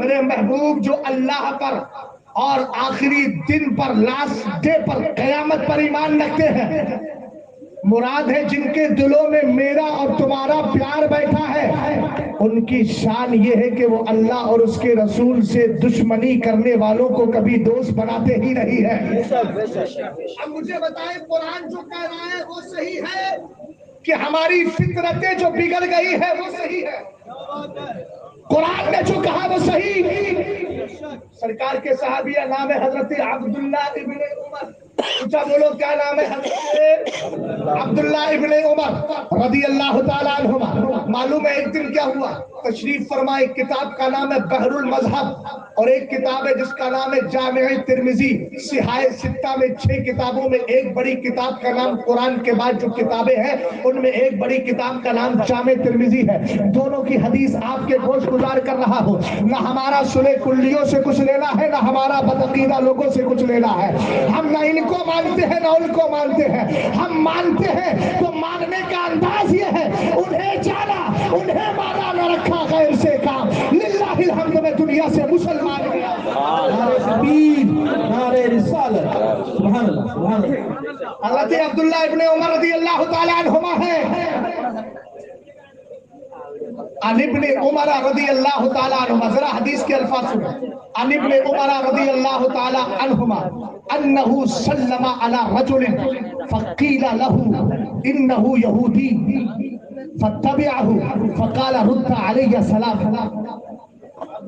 میرے محبوب جو اللہ پر اور آخری دن پر، لاسٹ ڈے پر، قیامت پر ایمان رکھتے ہیں، مراد ہے جن کے دلوں میں میرا اور تمہارا پیار بیٹھا ہے، ان کی شان یہ ہے کہ وہ اللہ اور اس کے رسول سے دشمنی کرنے والوں کو کبھی دوست بناتے ہی نہیں ہے۔ اب مجھے بتائیں قرآن جو کہہ رہا ہے وہ صحیح ہے کہ ہماری فطرتیں جو بگڑ گئی ہے وہ صحیح ہے؟ قرآن نے جو کہا وہ صحیح۔ سرکار کے صحابیہ نام ہے حضرت عبداللہ ابن عمر، اونچا بولو کیا نام ہے؟ حضرت عبداللہ ابن عمر رضی اللہ تعالیٰ عنہما۔ معلوم ہے ایک دن کیا ہوا؟ تشریف فرمائے، کتاب کا نام ہے بحر المذہب اور ایک کتاب ہے جس کا نام ہے جامع ترمذی، صحاح ستہ میں 6 کتابوں میں ایک بڑی کتاب کا نام، قرآن کے بعد جو کتابیں ہیں ان میں ایک بڑی کتاب کا نام جامع ترمذی ہے۔ دونوں کی حدیث آپ کے گوش گزار کر رہا ہوں، نہ ہمارا سلے کلیوں سے کچھ لینا ہے، نہ ہمارا بدعقیدہ لوگوں سے کچھ لینا ہے، ہم نہ ان کو مانتے ہیں نہ ان کو مانتے ہیں، ہم مانتے ہیں تو ماننے کا انداز یہ ہے انہیں جانا انہیں مانا نہ رکھا غیر سے کام، للہ الحمد میں دنیا سے مسلمان گیا۔ نعرہ تکبیر، نعرہ رسالت، سبحان اللہ، سبحان اللہ۔ حضرت عبداللہ ابن عمر رضی اللہ تعالیٰ عنہما ہے، عن ابن عمر رضی اللہ تعالیٰ عنہما، ذرا حدیث کے الفاظ سنیں، عن ابن عمر رضی اللہ تعالیٰ عنہما انہو سلم علی رجل فقیل له انہو یہودی فاتبعه فقال رد علی سلام۔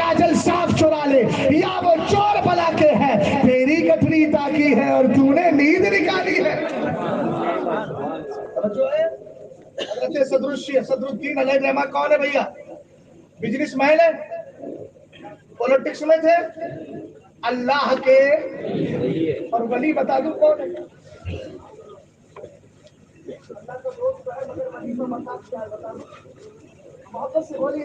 کاجل صاف چرا لے، یا وہ چور بلا کے ہے تیری گٹھری تاکی ہے اور تو نے نیند نکالی ہے۔ حضرت صدر الدین علیہ الرحمہ کون ہے بھیا؟ بزنس مین ہے، پولیٹکس میں تھے، اللہ کے اور ولی بتا دوں کون ہے؟ اللہ کا دوست ہے مگر ولی کا مقام کیا ہے بتا دوں؟ محبت سے بولیے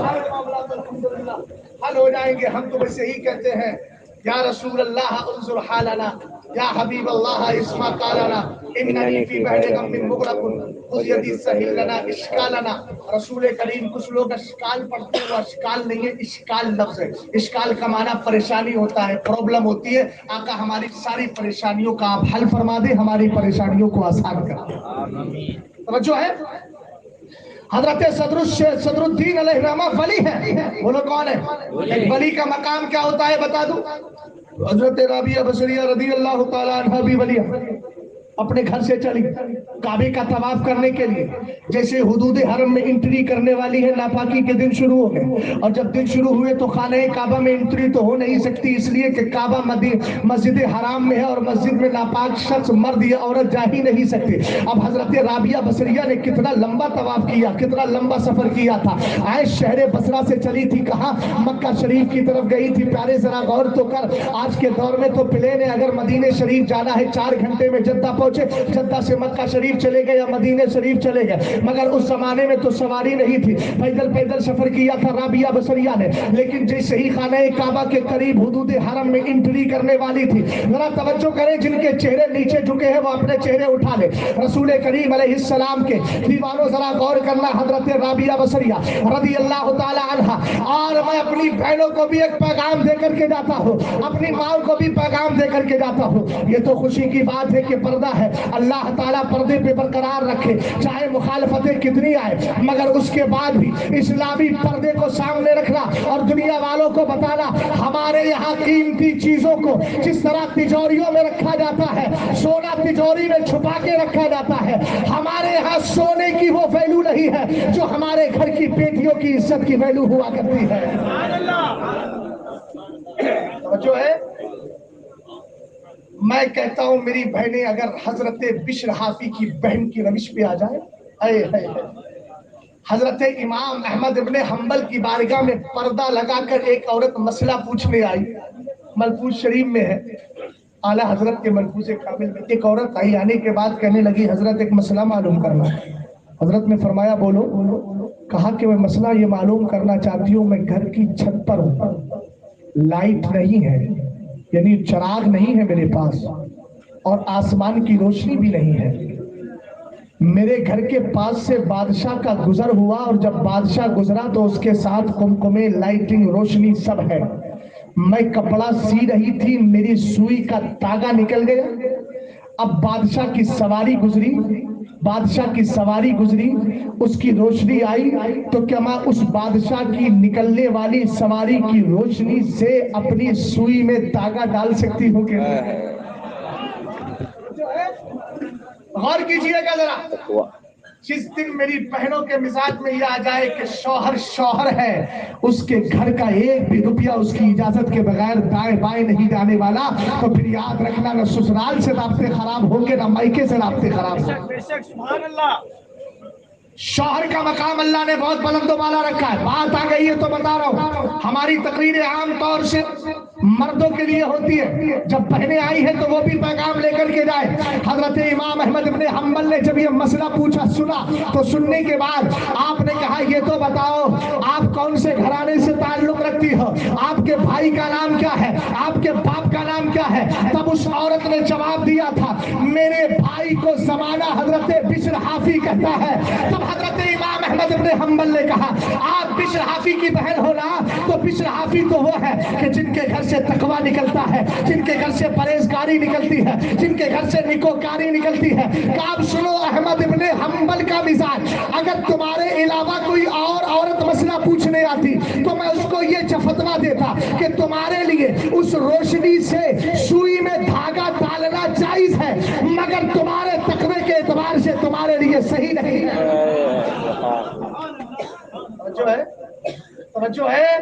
سارے معاملات الحمدللہ حل ہو جائیں گے۔ ہم تو بس یہی کہتے ہیں یا رسول اللہ انظر حالنا، یا حبیب اللہ اسمع قالنا، اننی فی بحر غم مغرق خذ یدی سہل لنا اشکالنا۔ رسول کریم کچھ لوگ اشکال پڑھتے ہیں، وہ اشکال نہیں ہے، اشکال لفظ ہے۔ اشکال کا معنی پریشانی ہوتا ہے، پرابلم ہوتی ہے۔ آقا ہماری ساری پریشانیوں کا آپ حل فرما دیں، ہماری پریشانیوں کو آسان کر دیں۔ توجہ ہے؟ حضرت صدر الدین علیہ الرحمہ ولی ہے۔ بولو کون ہے؟ ایک ولی کا مقام کیا ہوتا ہے بتا دوں؟ حضرت رابعہ بصریہ رضی اللہ تعالی عنہ بھی ولی ہے۔ اپنے گھر سے چلی کعبے کا طواف کرنے کے لیے، جیسے حدود حرم میں انٹری کرنے والی ہے، ناپاکی کے دن شروع ہو گئے، اور جب دن شروع ہوئے تو خانہ کعبہ میں انٹری تو ہو نہیں سکتی، اس لیے کہ کعبہ مسجد حرام میں ہے اور مسجد میں ناپاک شخص مرد یا عورت جا ہی نہیں سکتے۔ اب حضرت رابعہ بصریہ نے کتنا لمبا طواف کیا، کتنا لمبا سفر کیا تھا۔ آئے شہر بصرہ سے چلی تھی کہاں؟ مکہ شریف کی طرف گئی تھی۔ پیارے ذرا غور تو کر، آج کے دور میں تو پلین ہے، اگر مدینہ شریف جانا ہے 4 گھنٹے میں جدہ پہنچے، جدہ سے مکہ شریف چلے گئے یا مدینہ شریف چلے گئے، مگر اس زمانے میں تو سواری نہیں تھی، پیدل سفر کیا تھا رابعہ بصریہ نے۔ لیکن جیسے ہی خانہ کعبہ کے قریب حدود حرم میں انٹری کرنے والی تھی، ذرا توجہ کریں، جن کے چہرے نیچے جھکے ہیں وہ اپنے چہرے اٹھا لے۔ رسول کریم علیہ السلام کے دیوانوں ذرا غور کرنا، حضرت رابعہ بصریہ رضی اللہ تعالی عنہ، اور میں اپنی بہنوں کو بھی ایک پیغام دے کر کے جاتا ہوں، اپنی ماں کو بھی پیغام دے کر کے جاتا ہوں۔ یہ تو خوشی کی بات ہے کہ پردہ ہے، اللہ تعالیٰ پردے پہ برقرار رکھے، چاہے مخالفتیں کتنی آئے، مگر اس کے بعد بھی اسلامی پردے کو سامنے رکھنا اور دنیا والوں کو بتانا، ہمارے یہاں قیمتی چیزوں کو جس طرح تجوریوں میں رکھا جاتا ہے، سونا تجوری میں چھپا کے رکھا جاتا ہے، ہمارے یہاں سونے کی وہ ویلو نہیں ہے جو ہمارے گھر کی بیٹیوں کی عزت کی ویلو ہوا کرتی ہے۔ جو ہے میں کہتا ہوں میری بہنیں اگر حضرت بشر حافی کی بہن کی روش پہ آ جائے، حضرت امام احمد ابن حنبل کی بارگاہ میں پردہ لگا کر ایک عورت مسئلہ پوچھنے آئی، ملفوظ شریف میں ہے، اعلیٰ حضرت کے ملفوظ کامل میں ایک عورت آئی، آنے کے بعد کہنے لگی حضرت ایک مسئلہ معلوم کرنا ہے۔ حضرت نے فرمایا بولو۔ کہا کہ میں مسئلہ یہ معلوم کرنا چاہتی ہوں، میں گھر کی چھت پر ہوں، لائٹ نہیں ہے، یعنی چراغ نہیں ہے میرے پاس، اور آسمان کی روشنی بھی نہیں ہے، میرے گھر کے پاس سے بادشاہ کا گزر ہوا، اور جب بادشاہ گزرا تو اس کے ساتھ قمقمے، لائٹنگ، روشنی سب ہے، میں کپڑا سی رہی تھی، میری سوئی کا تاگا نکل گیا، اب بادشاہ کی سواری گزری، اس کی روشنی آئی، تو کیا میں اس بادشاہ کی نکلنے والی سواری کی روشنی سے اپنی سوئی میں تاگا ڈال سکتی ہوں کہ نہیں؟ غور کیجئے گا ذرا، جس دن میری بہنوں کے مزاج میں یہ آ جائے کہ شوہر ہے، اس کے گھر کا ایک بھی روپیہ اس کی اجازت کے بغیر دائیں بائیں نہیں جانے والا، تو پھر یاد رکھنا نہ سسرال سے رابطے خراب ہوں گے نہ مائکے سے رابطے خراب ہوں گے۔ سبحان اللہ۔ شوہر کا مقام اللہ نے بہت بلند و بالا رکھا ہے، بات آ گئی ہے تو بتا رہا ہوں، ہماری تقریریں عام طور سے مردوں کے لیے ہوتی ہے، جب بہنیں آئی ہیں تو وہ بھی پیغام لے کر کے جائے۔ حضرت امام احمد ابن حنبل نے جب یہ مسئلہ پوچھا، سنا، تو سننے کے بعد آپ نے کہا یہ تو بتاؤ آپ کون سے گھرانے سے تعلق رکھتی ہو، آپ کے بھائی کا نام کیا ہے، آپ کے باپ کا نام کیا ہے؟ تب اس عورت نے جواب دیا تھا میرے بھائی کو زمانہ حضرت بشر حافی کہتا ہے۔ تب حضرت امام احمد ابن حنبل نے کہا آپ بشر حافی کی بہن ہو نا، تو بشر حافی تو وہ ہے کہ جن کے گھر سے تقوی نکلتا ہے، جن کے گھر سے پرہیزگاری نکلتی ہے، جن کے گھر سے نیکوکاری نکلتی ہے۔ کہ آپ سنو احمد ابن حنبل کا مزاج، اگر تمہارے علاوہ کوئی اور عورت مسئلہ پوچھنے آتی تو میں اس کو یہ فتویٰ دیتا کہ تمہارے لیے اس روشنی سے سوئی میں دھاگا ڈالنا جائز ہے، مگر تمہارے تقوی کے اعتبار سے تمہارے لیے صحیح نہیں ہے۔ جو ہے توجہ ہے؟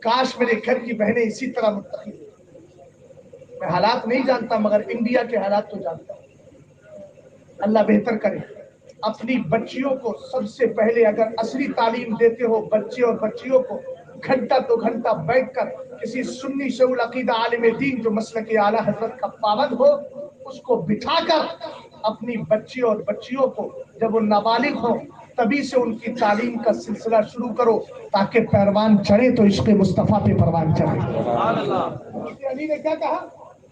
کاش میرے گھر کی بہنیں اسی طرح متقی ہیں۔ میں حالات نہیں جانتا مگر انڈیا کے حالات تو جانتا ہوں، اللہ بہتر کرے۔ اپنی بچیوں کو سب سے پہلے اگر اصلی تعلیم دیتے ہو، بچے اور بچیوں کو گھنٹہ تو گھنٹہ بیٹھ کر کسی سنی شیخ العقیدہ عالم دین جو مسلک اعلیٰ حضرت کا پابند ہو، اس کو بٹھا کر اپنی بچی اور بچیوں کو جب وہ نابالغ ہوں تبھی سے ان کی تعلیم کا سلسلہ شروع کرو تاکہ پروان چڑھے تو عشق مصطفیٰ پہ پروان چڑھے۔ علی نے کیا کہا؟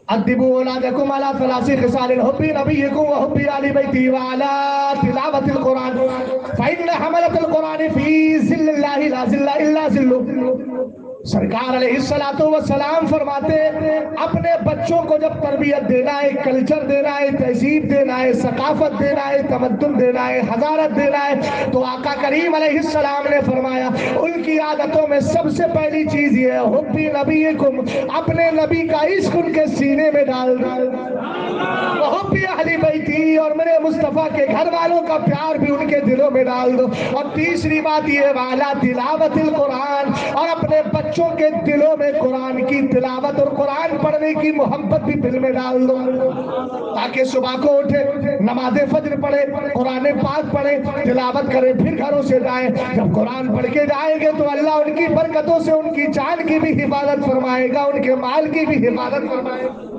ادبوا اولادکم علی ثلاث خصال حب نبیکم وحب آل بیتہ وعلی تلاوۃ القرآن فإن حملۃ القرآن فی ظل اللہ لا ظل الا ظلہ۔ سرکار علیہ السلام فرماتے اپنے بچوں کو جب تربیت دینا ہے، کلچر دینا ہے، تہذیب دینا ہے، ثقافت دینا ہے، تمدن دینا ہے، حضارت دینا ہے، تو آقا کریم علیہ السلام نے فرمایا ان کی عادتوں میں سب سے پہلی چیز یہ ہے حب نبیکم، اپنے نبی کا عشق ان کے سینے میں ڈال دو، حب اہل بیتی، اور میرے مصطفیٰ کے گھر والوں کا پیار بھی ان کے دلوں میں ڈال دو، اور تیسری بات یہ والا تلاوت القرآن، اور اپنے بچوں کے دلوں میں قرآن کی تلاوت اور قرآن پڑھنے کی محبت بھی دل میں ڈال دو تاکہ صبح کو اٹھے، نماز فجر پڑھے، قرآن پاک پڑھے، تلاوت کرے، پھر گھروں سے جائیں۔ جب قرآن پڑھ کے جائیں گے تو اللہ ان کی برکتوں سے ان کی جان کی بھی حفاظت فرمائے گا، ان کے مال کی بھی حفاظت فرمائے گا۔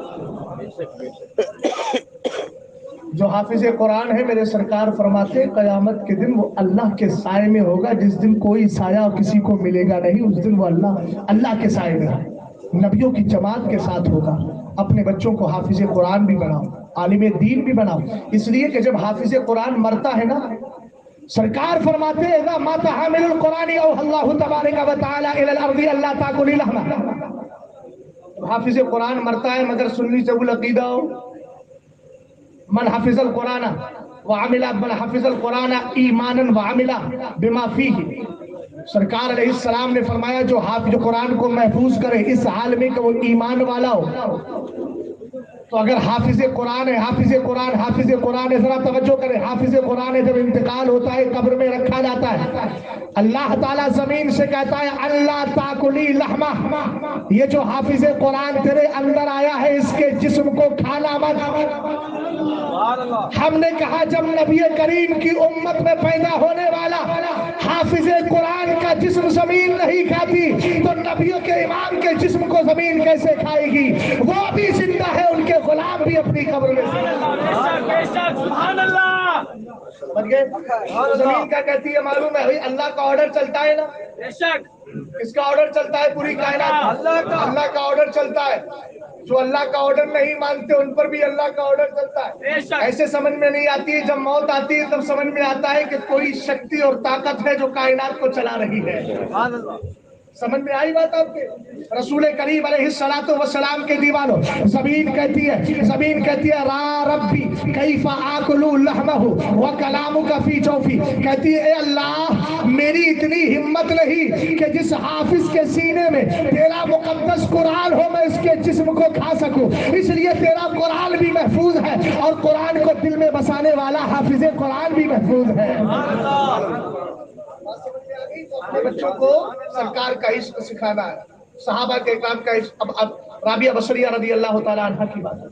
جو حافظ قرآن ہے میرے سرکار فرماتے قیامت کے دن وہ اللہ کے سائے میں ہوگا، جس دن کوئی سایہ کسی کو ملے گا نہیں، اس دن وہ اللہ کے سائے میں نبیوں کی جماعت کے ساتھ ہوگا۔ اپنے بچوں کو حافظ قرآن بھی بناؤ، عالم دین بھی بناؤ، اس لیے کہ جب حافظ قرآن مرتا ہے نا، سرکار فرماتے ہیں اذا مات حامل القرآن اوحى اللہ تبارک و تعالی الی الارض الا تاکلی لحمہ۔ حافظ قرآن مرتا ہے مگر سنی شیخ العقیدہ ہو، من حفظ القرآن وعمل من حفظ القرآن ایمانا وعمل بما فیہ۔ سرکار علیہ السلام نے فرمایا جو حافظ قرآن کو محفوظ کرے اس حال میں کہ وہ ایمان والا ہو، تو اگر حافظ قرآن ہے، حافظ قرآن، حافظ قرآن ہے، ذرا توجہ کریں، حافظ قرآن ہے، جب انتقال ہوتا ہے قبر میں رکھا جاتا ہے، اللہ تعالیٰ زمین سے کہتا ہے اللہ تاکلی لحمہ، یہ جو حافظ قرآن تیرے اندر آیا ہے اس کے جسم کو کھانا مت۔ ہم نے کہا جب نبی کریم کی امت میں پیدا ہونے والا حافظ قرآن کا جسم زمین نہیں کھاتی تو نبیوں کے امام کے جسم کو زمین کیسے کھائے گی؟ وہ بھی زندہ ہے، ان کے غلام بھی اپنی قبر میں سبحان اللہ۔ سمجھ گئے؟ زمین کیا کہتی ہے معلوم ہے؟ اللہ کا آرڈر چلتا ہے نا، کس کا آرڈر چلتا ہے؟ پوری کائنات اللہ کا آرڈر چلتا ہے۔ جو اللہ کا آرڈر نہیں مانتے ان پر بھی اللہ کا آرڈر چلتا ہے۔ ایسے سمجھ میں نہیں آتی ہے، جب موت آتی ہے تب سمجھ میں آتا ہے کہ کوئی شکتی اور طاقت ہے جو کائنات کو چلا رہی ہے۔ سمجھ میں آئی بات آپ کے؟ رسول کریم علیہ السلام کے دیوانوں، زمین کہتی ہے را ربی کیف آکل لحمہ وکلامک فی جوفی، کہتی ہے اے اللہ میری اتنی ہمت نہیں کہ جس حافظ کے سینے میں تیرا مقدس قرآن ہو میں اس کے جسم کو کھا سکوں، اس لیے تیرا قرآن بھی محفوظ ہے اور قرآن کو دل میں بسانے والا حافظ قرآن بھی محفوظ ہے۔ اپنے بچوں کو سرکار کا عشق سکھانا ہے، صحابہ کے اکرام کا عشق۔ اب رابعہ بصریہ رضی اللہ تعالیٰ عنہ کی بات ہے،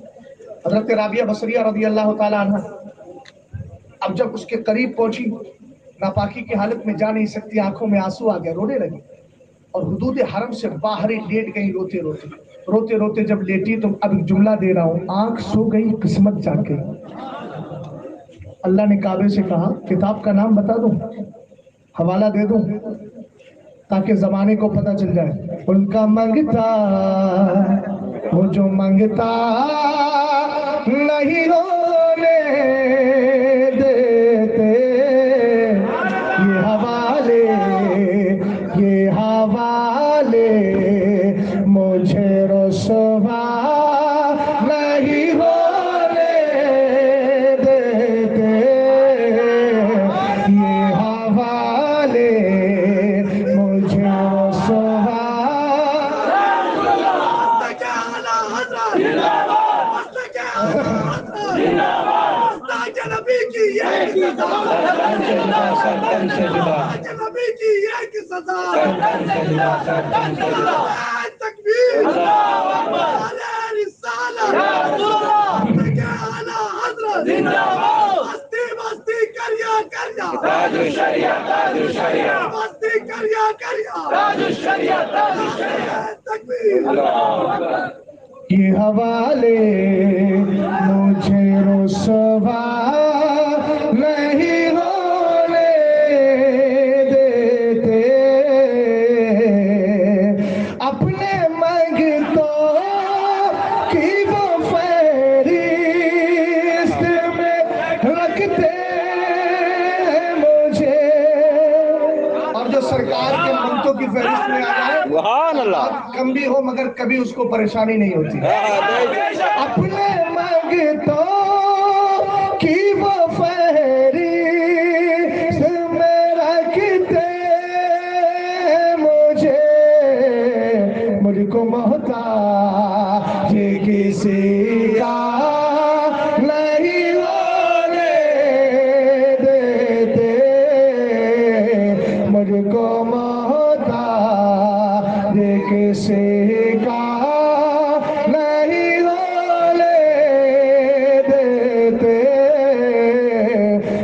حضرت رابعہ بصریہ رضی اللہ تعالیٰ عنہ اب جب اس کے قریب پہنچی، ناپاکی کی حالت میں جا نہیں سکتی، آنکھوں میں آنسو آ گیا، رونے لگی اور حدود حرم سے باہر ہی لیٹ گئی روتے روتے جب لیٹی تو اب ایک جملہ دے رہا ہوں، آنکھ سو گئی قسمت جاگ گئی۔ اللہ نے کعبے سے کہا کتاب کا نام بتا دوں، حوالہ دے دوں تاکہ زمانے کو پتہ چل جائے، ان کا منگتا وہ جو منگتا نہیں رونے دیتے، یہ حوالے مجھے رسوا نہیں ہونے دیتے، یہ حوالے مجھے رسوا۔ آج نبی کی ایک ہی سزا، آج نبی کی ایک ہی سزا، تکبیر، علیہ رسالت، اعلیٰ حضرت، بستی بستی کریا کریا، تاج الشریعہ، تاج الشریعہ، بستی کریا کریا، تاج الشریعہ، تاج الشریعہ، تکبیر۔ یہ حوالے مجھے رسوا نہیں ہونے دیتے، اپنے منگتوں کی وہ فہرست میں رکھتے ہیں مجھے، اور جو سرکار کے منگتوں کی فہرست میں آ جائے سبحان اللہ، کم بھی ہو مگر کبھی اس کو پریشانی نہیں ہوتی، اپنے منگتوں کی وہ فہرست میں رکھتے مجھے، مجھ کو محتاج کسی کا نہیں ہونے دیتے، مجھ کو محتاج کسی کا نہیں ہونے دیتے،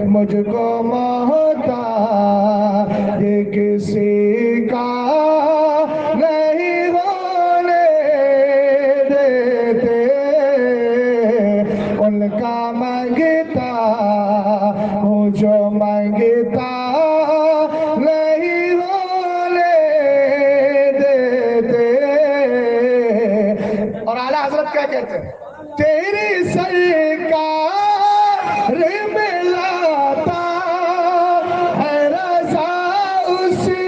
مجھ کو محتاج کسی کا نہیں ہونے دیتے، ان کا مانگتا ہوں جو مانگتا نہیں ہونے دیتے، اور اعلیٰ حضرت کیا کہتے ہیں؟ تیری سرکار میں لاتا ہے رضا اسی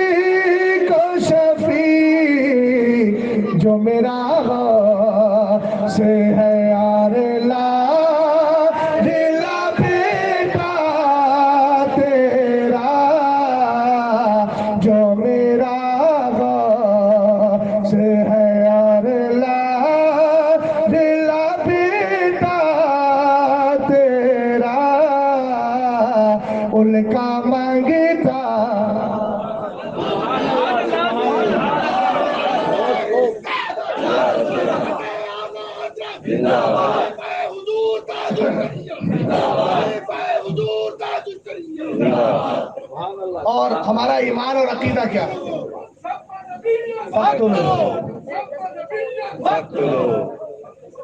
کو شفیع، جو میرا غوث ہے یار لا دلا بیٹا تیرا، جو میرا غوث ہے یار لا دلا بیٹا تیرا، ان کا مانگتا اور ہمارا ایمان اور عقیدہ کیا ہے؟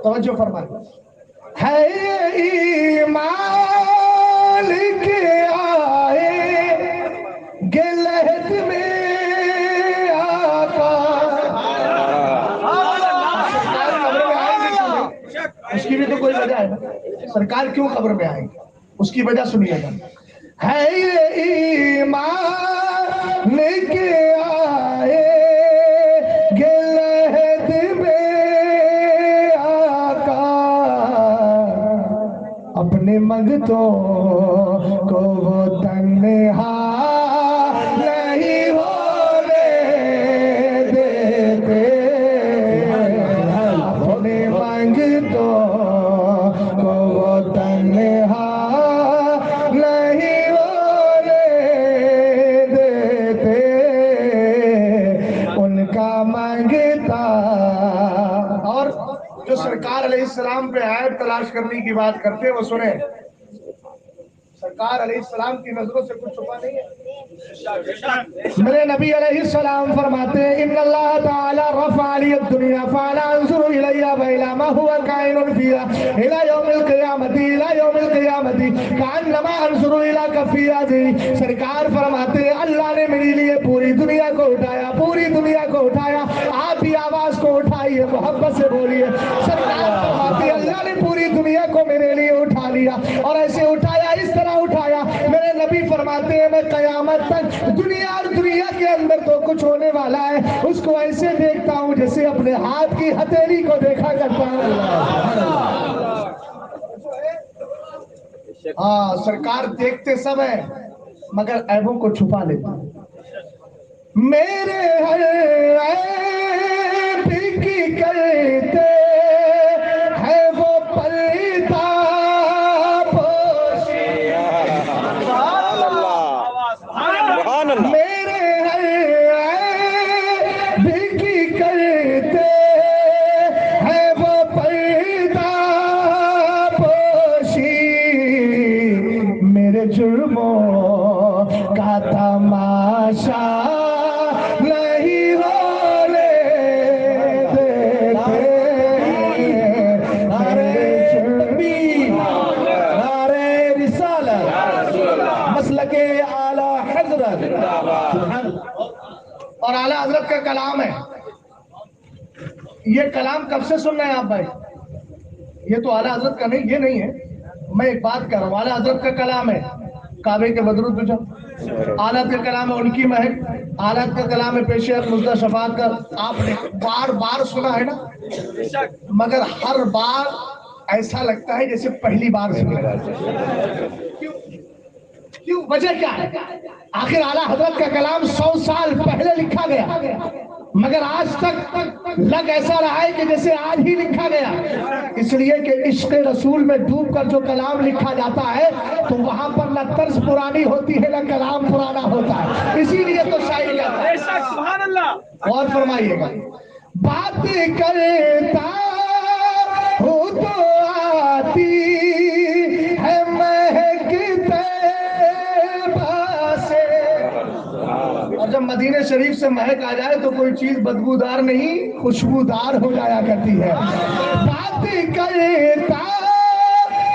توجہ فرمائیں، ہے ایمان کے آئے گلہد میں آقا، اس کی بھی تو کوئی وجہ ہے نا، سرکار کیوں قبر میں آئیں گے اس کی وجہ سنیے گا، ہے یہ ایمان کے آئے گلہد میں آقا، اپنے منگتوں کو وہ تنہا نہیں ہونے دیتے، اپنے منگتوں کو وہ تنہا نہیں ہونے دیتے، ان کا منگتا، اور جو سرکار علیہ السلام پہ عیب تلاش کرنے کی بات کرتے وہ سنیں، سرکار علیہ السلام کی نظروں سے کچھ چھپا نہیں ہے، میرے نبی علیہ السلام فرماتے ہیں ان اللہ تعالی رفع لی الدنیا فانا انظر الیہ وإلی ما هو کائن فیہا الی یوم القیامت الی یوم القیامت کانما انظر الی کفی عظیم، سرکار فرماتے ہیں اللہ نے میرے لیے پوری دنیا کو اٹھایا، پوری دنیا کو اٹھایا، آپ بھی آواز کو اٹھائیے، محبت سے بولیے، سرکار فرماتے ہیں اللہ نے پوری دنیا کو میرے لیے اٹھا لیا، اور ایسے اٹھایا، اس طرح اٹھایا، میرے نبی فرماتے ہیں میں قیامت تک دنیا اور دنیا کے اندر تو کچھ ہونے والا ہے اس کو ایسے دیکھتا ہوں جیسے اپنے ہاتھ کی ہتھیلی کو دیکھا کرتا ہوں۔ ہاں سرکار دیکھتے سب ہیں مگر عیبوں کو چھپا لیتے ہیں، میرے ہر عیب کی کرتے ہے وہ پردہ پوش، ہے وہ پردہ پوشی، میرے جرموں کا تماشا نہیں ہونے دیتے، نعرہ تکبیر، نعرہ رسالت، مسلک اعلی حضرت، سبحان اللہ۔ اور اعلیٰ حضرت کا کلام ہے، یہ کلام کب سے سن رہے ہیں آپ بھائی؟ یہ تو اعلیٰ حضرت کا نہیں، یہ نہیں ہے، میں ایک بات کر رہا ہوں، اعلیٰ حضرت کا کلام ہے، کعبے کے بدرود بجا، اعلیٰ کا کلام ہے، ان کی مہک، اعلیٰ کا کلام ہے، پیش مزدہ شفاعت کا، آپ نے بار بار سنا ہے نا، مگر ہر بار ایسا لگتا ہے جیسے پہلی بار سنا ہے۔ کیوں؟ وجہ کیا ہے؟ آخر اعلیٰ حضرت کا کلام 100 سال پہلے لکھا گیا، مگر آج تک لگ ایسا رہا ہے کہ جیسے آج ہی لکھا گیا، اس لیے کہ عشق رسول میں ڈوب کر جو کلام لکھا جاتا ہے تو وہاں پر نہ طرز پرانی ہوتی ہے نہ کلام پرانا ہوتا ہے، اسی لیے تو شاعر کہتا ہے۔ سبحان اللہ۔ اور فرمائیے گا، بات کرتا ہوں تو آتی ہے مہک طیبہ سے، اور جب مدینہ شریف سے مہک آ جائے تو کوئی چیز بدبودار نہیں خوشبودار ہو جایا کرتی ہے۔ بات کرتا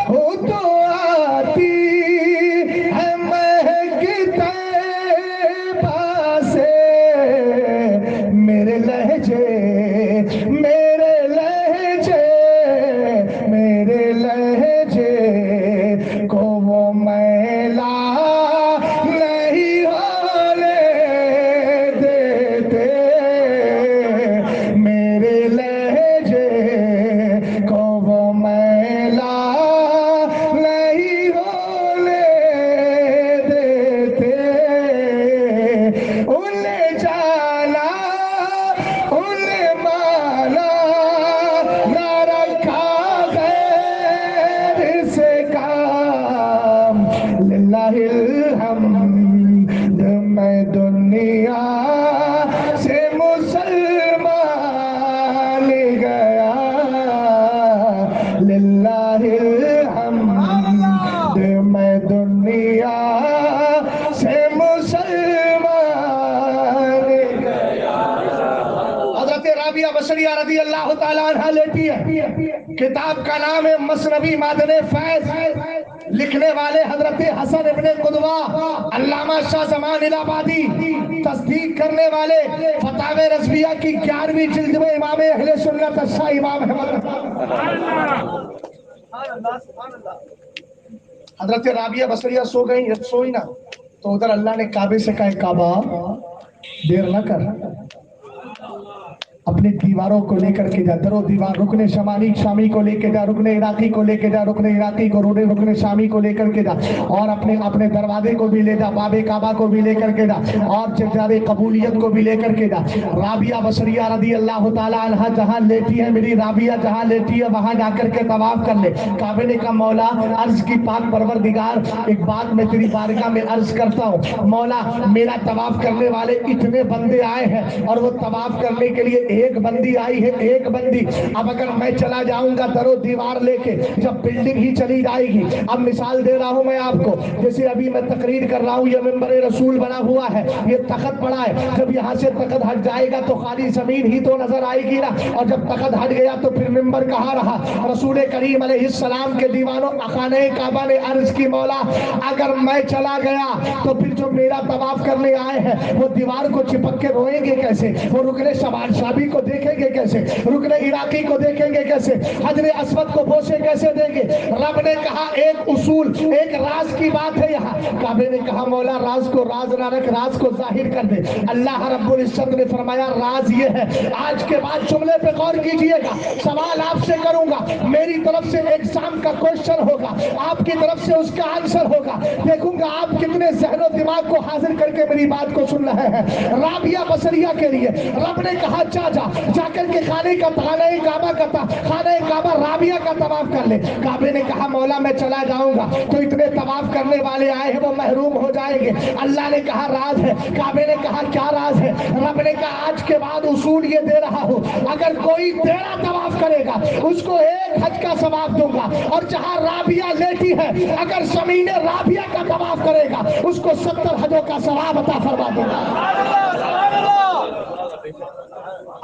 ہوں تو آتی ہے مہک طیبہ سے، میرے لہجے میرے لہجے میرے لہجے کو وہ میلا نہیں ہونے دیتے، میرے لہجے کو وہ میلا نہیں ہونے دیتے، انہیں جانا انہیں مانا نہ رکھا غیر سے کام، للہ الحمد میں دنیا سے مسلمان گیا، للہ الحمد میں دنیا سے مسلمان گیا۔ حضرت رابعہ بصریہ رضی اللہ تعالیٰ عنہ لیٹی ہے، کتاب کا نام ہے مثنوی معدن فیض، لکھنے والے حضرت حسن ابن قدوہ علامہ شاہ زمان الہ آبادی، تصدیق کرنے والے فتاوی رضویہ کی 11ویں جلد میں امام اہل سنت شاہ امام احمد۔ حضرت رابعہ بصریہ سو گئی، سوئی نا تو ادھر اللہ نے کعبے سے کہا، کعبہ دیر نہ کر، اپنی دیواروں کو لے کر کے جا، در و دیوار، رکن شامی کو لے کے جا، رکن عراقی کو لے کے جا، رکن عراقی کو رکن شامی کو لے کر کے جا، اور اپنے دروازے کو بھی لے جا، باب کعبہ کو بھی لے کر کے جا، اور جدار قبولیت کو بھی لے کر کے جا۔ رابعہ بصریہ رضی اللہ تعالیٰ عنہ جہاں لیٹی ہے، میری رابعہ جہاں لیٹی ہے وہاں جا کر کے طواف کر لے۔ کعبے نے کہا، مولا عرض کی پاک پروردگار، ایک بات میں تیری بارگاہ میں عرض کرتا ہوں، مولا میرا طواف کرنے والے اتنے بندے آئے ہیں اور وہ طواف کرنے کے لیے ایک بندی آئی ہے، ایک بندی، اب اگر میں چلا جاؤں گا در و دیوار لے کے، جب بلڈنگ ہی چلی جائے گی، اب مثال دے رہا ہوں میں آپ کو، جیسے ابھی میں تقریر کر رہا ہوں، یہ منبر رسول بنا ہوا ہے، یہ تخت پڑا ہے، جب یہاں سے تخت ہٹ جائے گا تو خالی زمین ہی تو نظر آئے گی نا، اور جب تخت ہٹ گیا تو پھر منبر کہاں رہا؟ رسول کریم علیہ السلام کے دیوانوں خانہ کعبہ نے عرض کی، مولا اگر میں چلا گیا تو پھر جو میرا طواف کرنے آئے ہیں وہ دیوار کو چپک کے روئیں گے کیسے؟ وہ رکن شابی کو دیکھیں گے کیسے؟ رکن عراقی کو دیکھیں گے کیسے؟ حجر اسود کو بوسے کیسے دیں گے؟ رب نے کہا ایک اصول، ایک راز کی بات ہے یہاں۔ کعبے نے کہا، مولا راز کو راز نہ رکھ، راز کو ظاہر کر دے۔ اللہ رب العزت نے فرمایا، راز یہ ہے، آج کے بعد جملے پہ غور کیجئے گا، سوال آپ سے کروں گا، میری طرف سے ایگزام کا کوشچن ہوگا، آپ کی طرف سے اس کا آنسر ہوگا، دیکھوں گا آپ کتنے ذہن و دماغ کو حاضر کر کے میری بات کو سن رہے ہیں۔ رابعہ بصریہ کے لیے رب نے کہا، جا کر کے خانہ کعبہ کا تھا، خانہ کعبہ رابعہ رابعہ کا طواف کر لے. کعبے نے کہا مولا میں چلا جاؤں گا تو اتنے طواف کرنے والے آئے ہیں وہ محروم ہو جائیں گے. اللہ نے کہا راز ہے. کعبے نے کہا کیا راز ہے؟ رب نے کہا آج کے بعد اصول یہ دے رہا ہوں, اگر کوئی 13 طواف کرے گا اس کو 1 حج کا ثواب دوں گا, اور جہاں رابعہ لیٹی ہے اگر زمین رابعہ کا طواف کرے گا اس کو 70 حجوں کا ثواب عطا فرما دوں گا.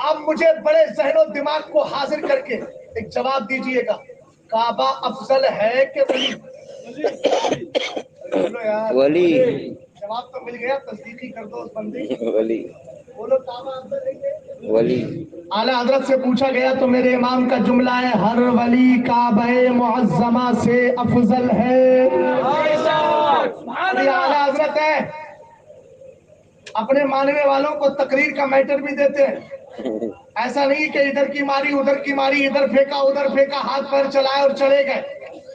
اب مجھے بڑے ذہن و دماغ کو حاضر کر کے ایک جواب دیجئے گا, کعبہ افضل ہے کہ ولی؟ ولی. جواب تو مل گیا, تصدیقی کر دو اس بندے. ولی. بولو کعبہ افضل ہے کہ ولی. اعلیٰ حضرت سے پوچھا گیا تو میرے امام کا جملہ ہے, ہر ولی کعبہ معظمہ سے افضل ہے. اعلیٰ حضرت ہے, اپنے ماننے والوں کو تقریر کا میٹر بھی دیتے ہیں. ایسا نہیں کہ ادھر کی ماری ادھر کی ماری, ادھر پھینکا ادھر پھینکا, ہاتھ پیر چلائے اور چلے گئے.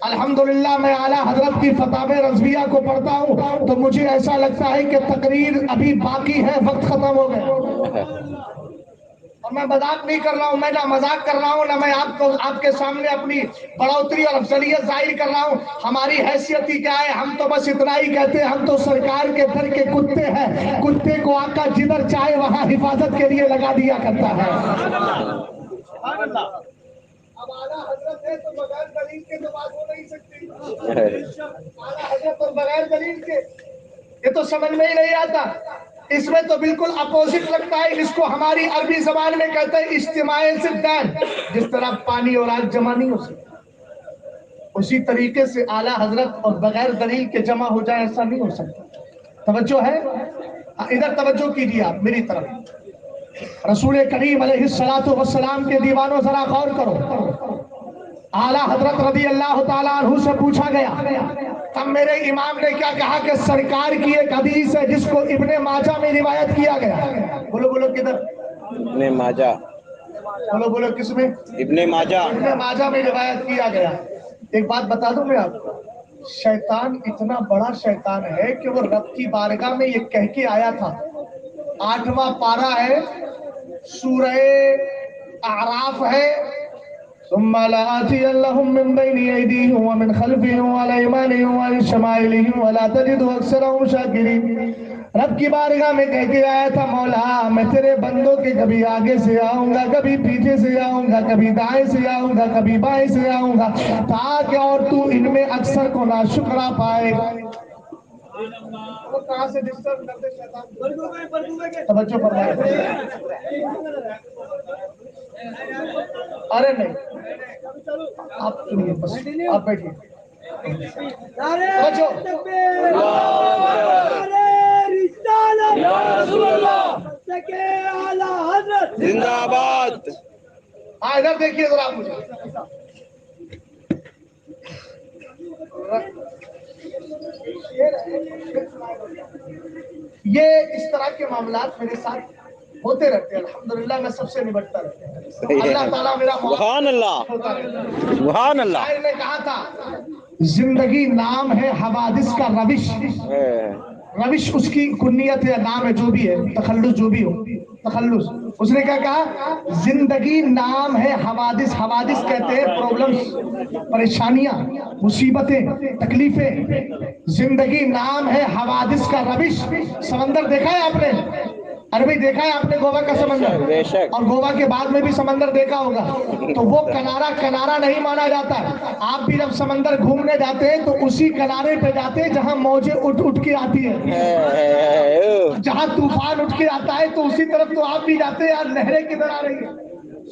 الحمدللہ میں اعلیٰ حضرت کی فتاوی رضویہ کو پڑھتا ہوں تو مجھے ایسا لگتا ہے کہ تقریر ابھی باقی ہے, وقت ختم ہو گئے. اور میں مذاق نہیں کر رہا ہوں, میں نہ مذاق کر رہا ہوں نہ میں آپ کے سامنے اپنی بڑھوتری اور افضلیت ظاہر کر رہا ہوں. ہماری حیثیت ہی کیا ہے, ہم تو بس اتنا ہی کہتے ہیں ہم تو سرکار کے در کے کتے ہیں. کتے کو آقا جدھر چاہے وہاں حفاظت کے لیے لگا دیا کرتا ہے. اب اعلیٰ حضرت ہے تو بغیر دلیل کے تو بات ہو نہیں سکتی. اعلیٰ حضرت اور بغیر دلیل کے یہ تو سمجھ میں ہی نہیں آتا. اس میں تو بالکل اپوزٹ لگتا ہے. اس کو ہماری عربی زبان میں کہتے ہیں اجتماع ضدین. جس طرح پانی اور آگ جمع نہیں ہو سکتا, اسی طریقے سے اعلیٰ حضرت اور بغیر دلیل کے جمع ہو جائے ایسا نہیں ہو سکتا. توجہ ہے, ادھر توجہ کیجیے آپ میری طرف. رسول کریم علیہ السلام کے دیوانوں ذرا غور کرو. اعلیٰ حضرت رضی اللہ تعالیٰ عنہ سے پوچھا گیا, تب میرے امام نے کیا کہا کہ سرکار کی ایک حدیث ہے جس کو ابن ماجہ میں روایت کیا گیا. بولو بولو کدھر؟ ابن ماجہ. بولو بولو کس میں؟ ابن ماجہ. ابن ماجہ میں روایت کیا گیا. ایک بات بتا دوں میں آپ کو, شیطان اتنا بڑا شیطان ہے کہ وہ رب کی بارگاہ میں یہ کہہ کے آیا تھا. 8واں پارہ ہے, سورہ اعراف ہے, ثم لآتينهم من بين أيديهم ومن خلفهم وعن أيمانهم وعن شمائلهم ولا تجد أكثرهم شاكرين. رب کی بارگاہ میں کہہ کے آیا تھا, مولا میں تیرے بندوں کے کبھی آگے سے آؤں گا, کبھی پیچھے سے آؤں گا, کبھی دائیں سے آؤں گا, کبھی بائیں سے آؤں گا, تاکہ اور تو ان میں اکثر کو ناشکرا پائے گا. وہ کہاں سے ڈسٹرب کرتے شیطان؟ توجہ فرمائے. ارے نہیں, آپ سنیے بس, آپ بیٹھیے. زندہ آباد. ہاں ادھر دیکھیے ذرا آپ مجھے. یہ اس طرح کے معاملات میرے ساتھ ہوتے رہتے ہیں. الحمدللہ میں سب سے نمٹتا رہتا ہوں. اللہ تعالیٰ میرا سبحان اللہ, سبحان اللہ. شاعر نے کہا تھا, زندگی نام ہے حوادث کا روش. روش اس کی کنیت ہے, نام ہے, جو بھی ہے, تخلص جو بھی ہو, تخلص. اس نے کیا کہا, زندگی نام ہے حوادث. حوادث کہتے ہیں پرابلمز, پریشانیاں, مصیبتیں, تکلیفیں. زندگی نام ہے حوادث کا روش. سمندر دیکھا ہے آپ نے, عربی دیکھا ہے آپ نے گووا کا سمندر, اور گووا کے بعد میں بھی سمندر دیکھا ہوگا. تو وہ کنارہ نہیں مانا جاتا. آپ بھی جب سمندر گھومنے جاتے ہیں تو اسی کنارے پہ جاتے ہیں جہاں موجیں اٹھ کے آتی ہے, جہاں طوفان اٹھ کے آتا ہے تو اسی طرف تو آپ بھی جاتے ہیں. یار لہریں کدھر آ رہی ہیں,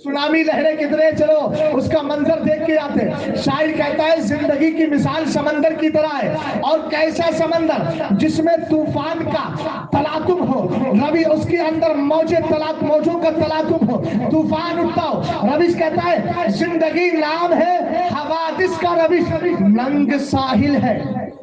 سونامی لہریں کدھر, چلو اس کا منظر دیکھ کے آتے. شاعر کہتا ہے زندگی کی مثال سمندر کی طرح ہے, اور کیسا سمندر جس میں طوفان کا تلاطم ہو, روی اس کے اندر موجوں کا تلاطم ہو, طوفان اٹھتا ہو. روش کہتا ہے زندگی نام ہے حوادث کا روش. ننگ ساحل ہے,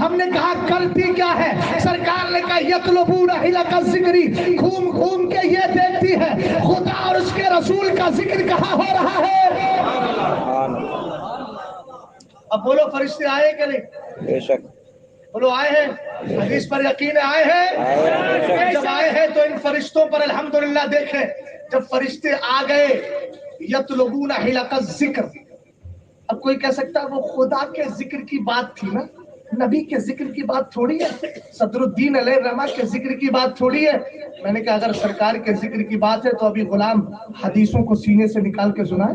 ہم نے کہا کرتی کیا ہے؟ سرکار نے کہا یطلبون حلق الذکری، گھوم گھوم کے یہ دیکھتی ہے خدا اور اس کے رسول کا ذکر کہاں ہو رہا ہے. اب بولو فرشتے آئے کہ نہیں؟ بے شک. بولو آئے ہیں. حدیث پر یقین ہے آئے ہیں. جب آئے ہیں تو ان فرشتوں پر الحمدللہ دیکھیں. جب فرشتے آ گئے یطلبون حلق الذکر، اب کوئی کہہ سکتا ہے وہ خدا کے ذکر کی بات تھی نا، نبی کے ذکر کی بات تھوڑی ہے، صدر الدین علیہ الرحمہ کے ذکر کی بات تھوڑی ہے. میں نے کہا اگر سرکار کے ذکر کی بات ہے تو ابھی غلام حدیثوں کو سینے سے نکال کے سنائے.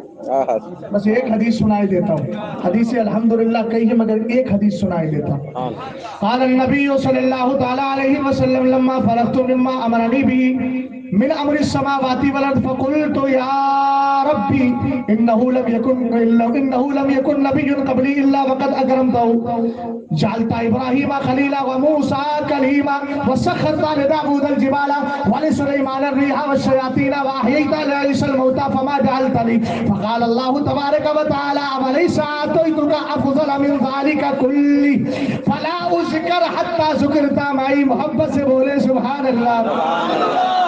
بس ایک حدیث سنائی دیتا ہوں. حدیث الحمدللہ کئی ہے مگر ایک حدیث سنائی دیتا ہوں. قال النبی صلی اللہ تعالی علیہ وسلم لما فرغت مما امرنی به من امر السماوات والارض فقلت یا ربی انه لم يكن نبی قبلی الا وقد اکرمته جعلت ابراہیم خلیلا وموسى کلیما وسخرت لداود الجبال ولسلیمان الريح والشیاطین واحییت لعیسی الموتى فما جعلتنی. فقال اللہ تبارک وتعالی وليس اعطيتك افضل من ذلك كله فلا اذكر حتى ذكرت معي. محبت سے بولے سبحان اللہ.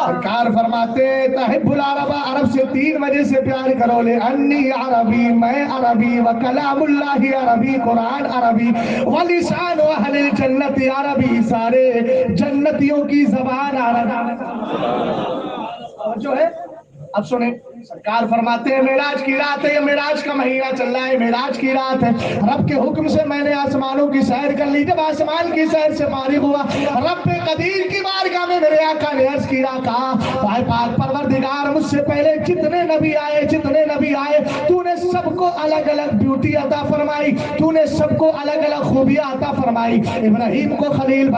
سرکار فرماتے تحب العرب، عرب سے 3 وجہ سے پیار کرو. لے انی عربی، میں عربی، وکلام اللہ عربی، قرآن عربی، ولسان اہل الجنت عربی، سارے جنتیوں کی زبان عربی. جو ہے اب سنیں سرکار فرماتے ہیں معراج کی رات ہے، یہ معراج کا مہینہ چل رہا ہے، معراج کی رات ہے. رب کے حکم سے میں نے آسمانوں کی سیر کر لی. جب آسمان کی سیر سے فارغ ہوا رب قدیر کی بارگاہ میں میرے آقا نے عرض کیا، کہا اے پاک پروردگار مجھ سے پہلے جتنے نبی آئے تو نے سب کو الگ الگ بیوٹی عطا فرمائی، تو نے سب کو الگ الگ خوبیاں عطا فرمائی. ابراہیم کو خلیل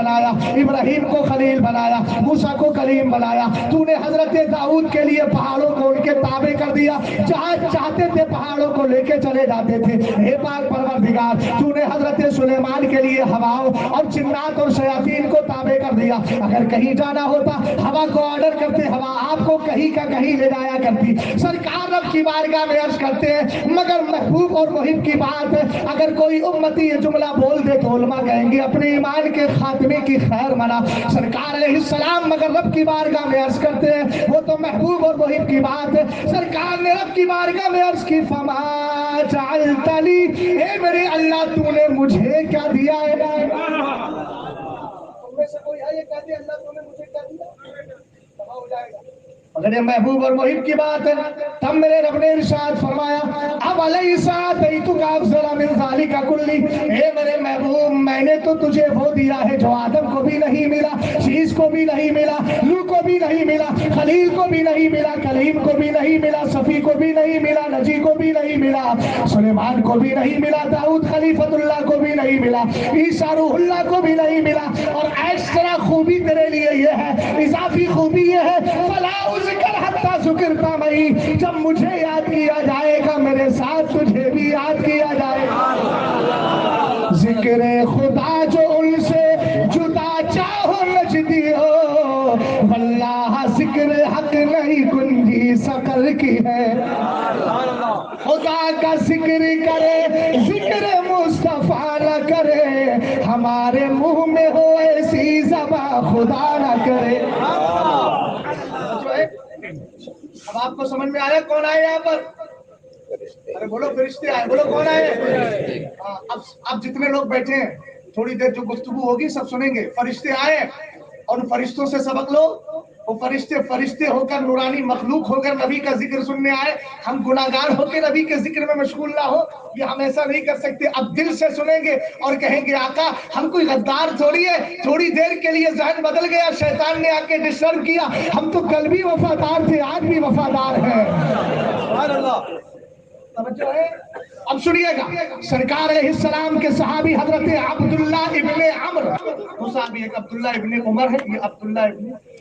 بنایا، موسیٰ کو کلیم بنایا. تو نے حضرت داؤد کے لیے پہاڑوں کو ان کے تابع کر دیا، جہاں چاہتے تھے پہاڑوں کو لے کے چلے جاتے تھے. اے پاک پروردگار تو نے حضرت سلیمان کے لیے ہواؤں اور جنات اور شیاطین کو تابع کر دیا. اگر کہیں جانا ہوتا ہوا کو آرڈر کرتے، ہوا آپ کو کہیں کا کہیں لے جایا کرتی. سرکار رب کی بارگاہ میں عرض کرتے ہیں مگر محبوب اور محب کی بات ہے، اگر کوئی امتی یہ جملہ بول دے تو علماء کہیں گے اپنے ایمان کے خاتمے کی خیر منا. سرکار علیہ السلام مگر رب کی بارگاہ میں عرض کرتے ہیں وہ تو محبوب اور محب کی بات ہے. سرکار نے رب کی بارگاہ میں عرض کی فما جعلتنی، اے میرے اللہ تو نے مجھے کیا دیا ہے؟ تم میں سے کوئی ہے یہ کہتے ہیں اللہ تو نے مجھے کیا دیا؟ تباہ ہو جائے گا. اگر یہ محبوب اور محب کی بات ہے تب میرے رب نے ارشاد فرمایا اب علیہ اتیتک افضل من ذلک کلی، اے میرے محبوب میں نے تو تجھے وہ دیا ہے جو آدم کو بھی نہیں ملا، شیس کو بھی نہیں ملا، نوح کو بھی نہیں ملا، خلیل کو بھی نہیں ملا، کلیم کو بھی نہیں ملا، صفی کو بھی نہیں ملا، نجی کو بھی نہیں ملا، سلیمان کو بھی نہیں ملا، داؤد خلیفۃ اللہ کو بھی نہیں ملا، عیسیٰ روح اللہ کو بھی نہیں ملا. اور ایکسٹرا خوبی تیرے لیے یہ ہے، اضافی خوبی یہ ہے فلا ذکر حتی ذکرتا مئی، جب مجھے یاد کیا جائے گا میرے ساتھ تجھے بھی یاد کیا جائے گا. ذکر خدا جو ان سے جدا چاہو نجدی ہو، واللہ ذکر حق نہیں کنجی سقر کی ہے. خدا کا ذکر کرے ذکر مصطفیٰ نہ کرے، ہمارے منہ میں ہو ایسی زبان خدا نہ کرے. اب آپ کو سمجھ میں آیا کون آئے یہاں پر؟ ارے بولو فرشتے آئے، بولو کون آئے؟ اب جتنے لوگ بیٹھے ہیں تھوڑی دیر جو گفتگو ہوگی سب سنیں گے. فرشتے آئے اور فرشتوں سے سبق لو. وہ فرشتے ہو کر نورانی مخلوق ہو کر نبی کا ذکر سننے آئے، ہم گناہگار ہو کے نبی کے ذکر میں مشغول نہ ہو، یہ ہم ایسا نہیں کر سکتے. اب دل سے سنیں گے اور کہیں گے آقا ہم کوئی غدار تھوڑی ہے، تھوڑی دیر کے لیے ذہن بدل گیا، شیطان نے آ کے ڈسٹرب کیا، ہم تو کل بھی وفادار تھے آج بھی وفادار ہیں. سبحان اللہ. توجہ ہے؟ اب سنیے گا سرکار علیہ السلام کے صحابی حضرت عبداللہ ابن عمر، وہ صحابی ایک عبداللہ ابن عمر ہے، یہ عبداللہ ابن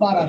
12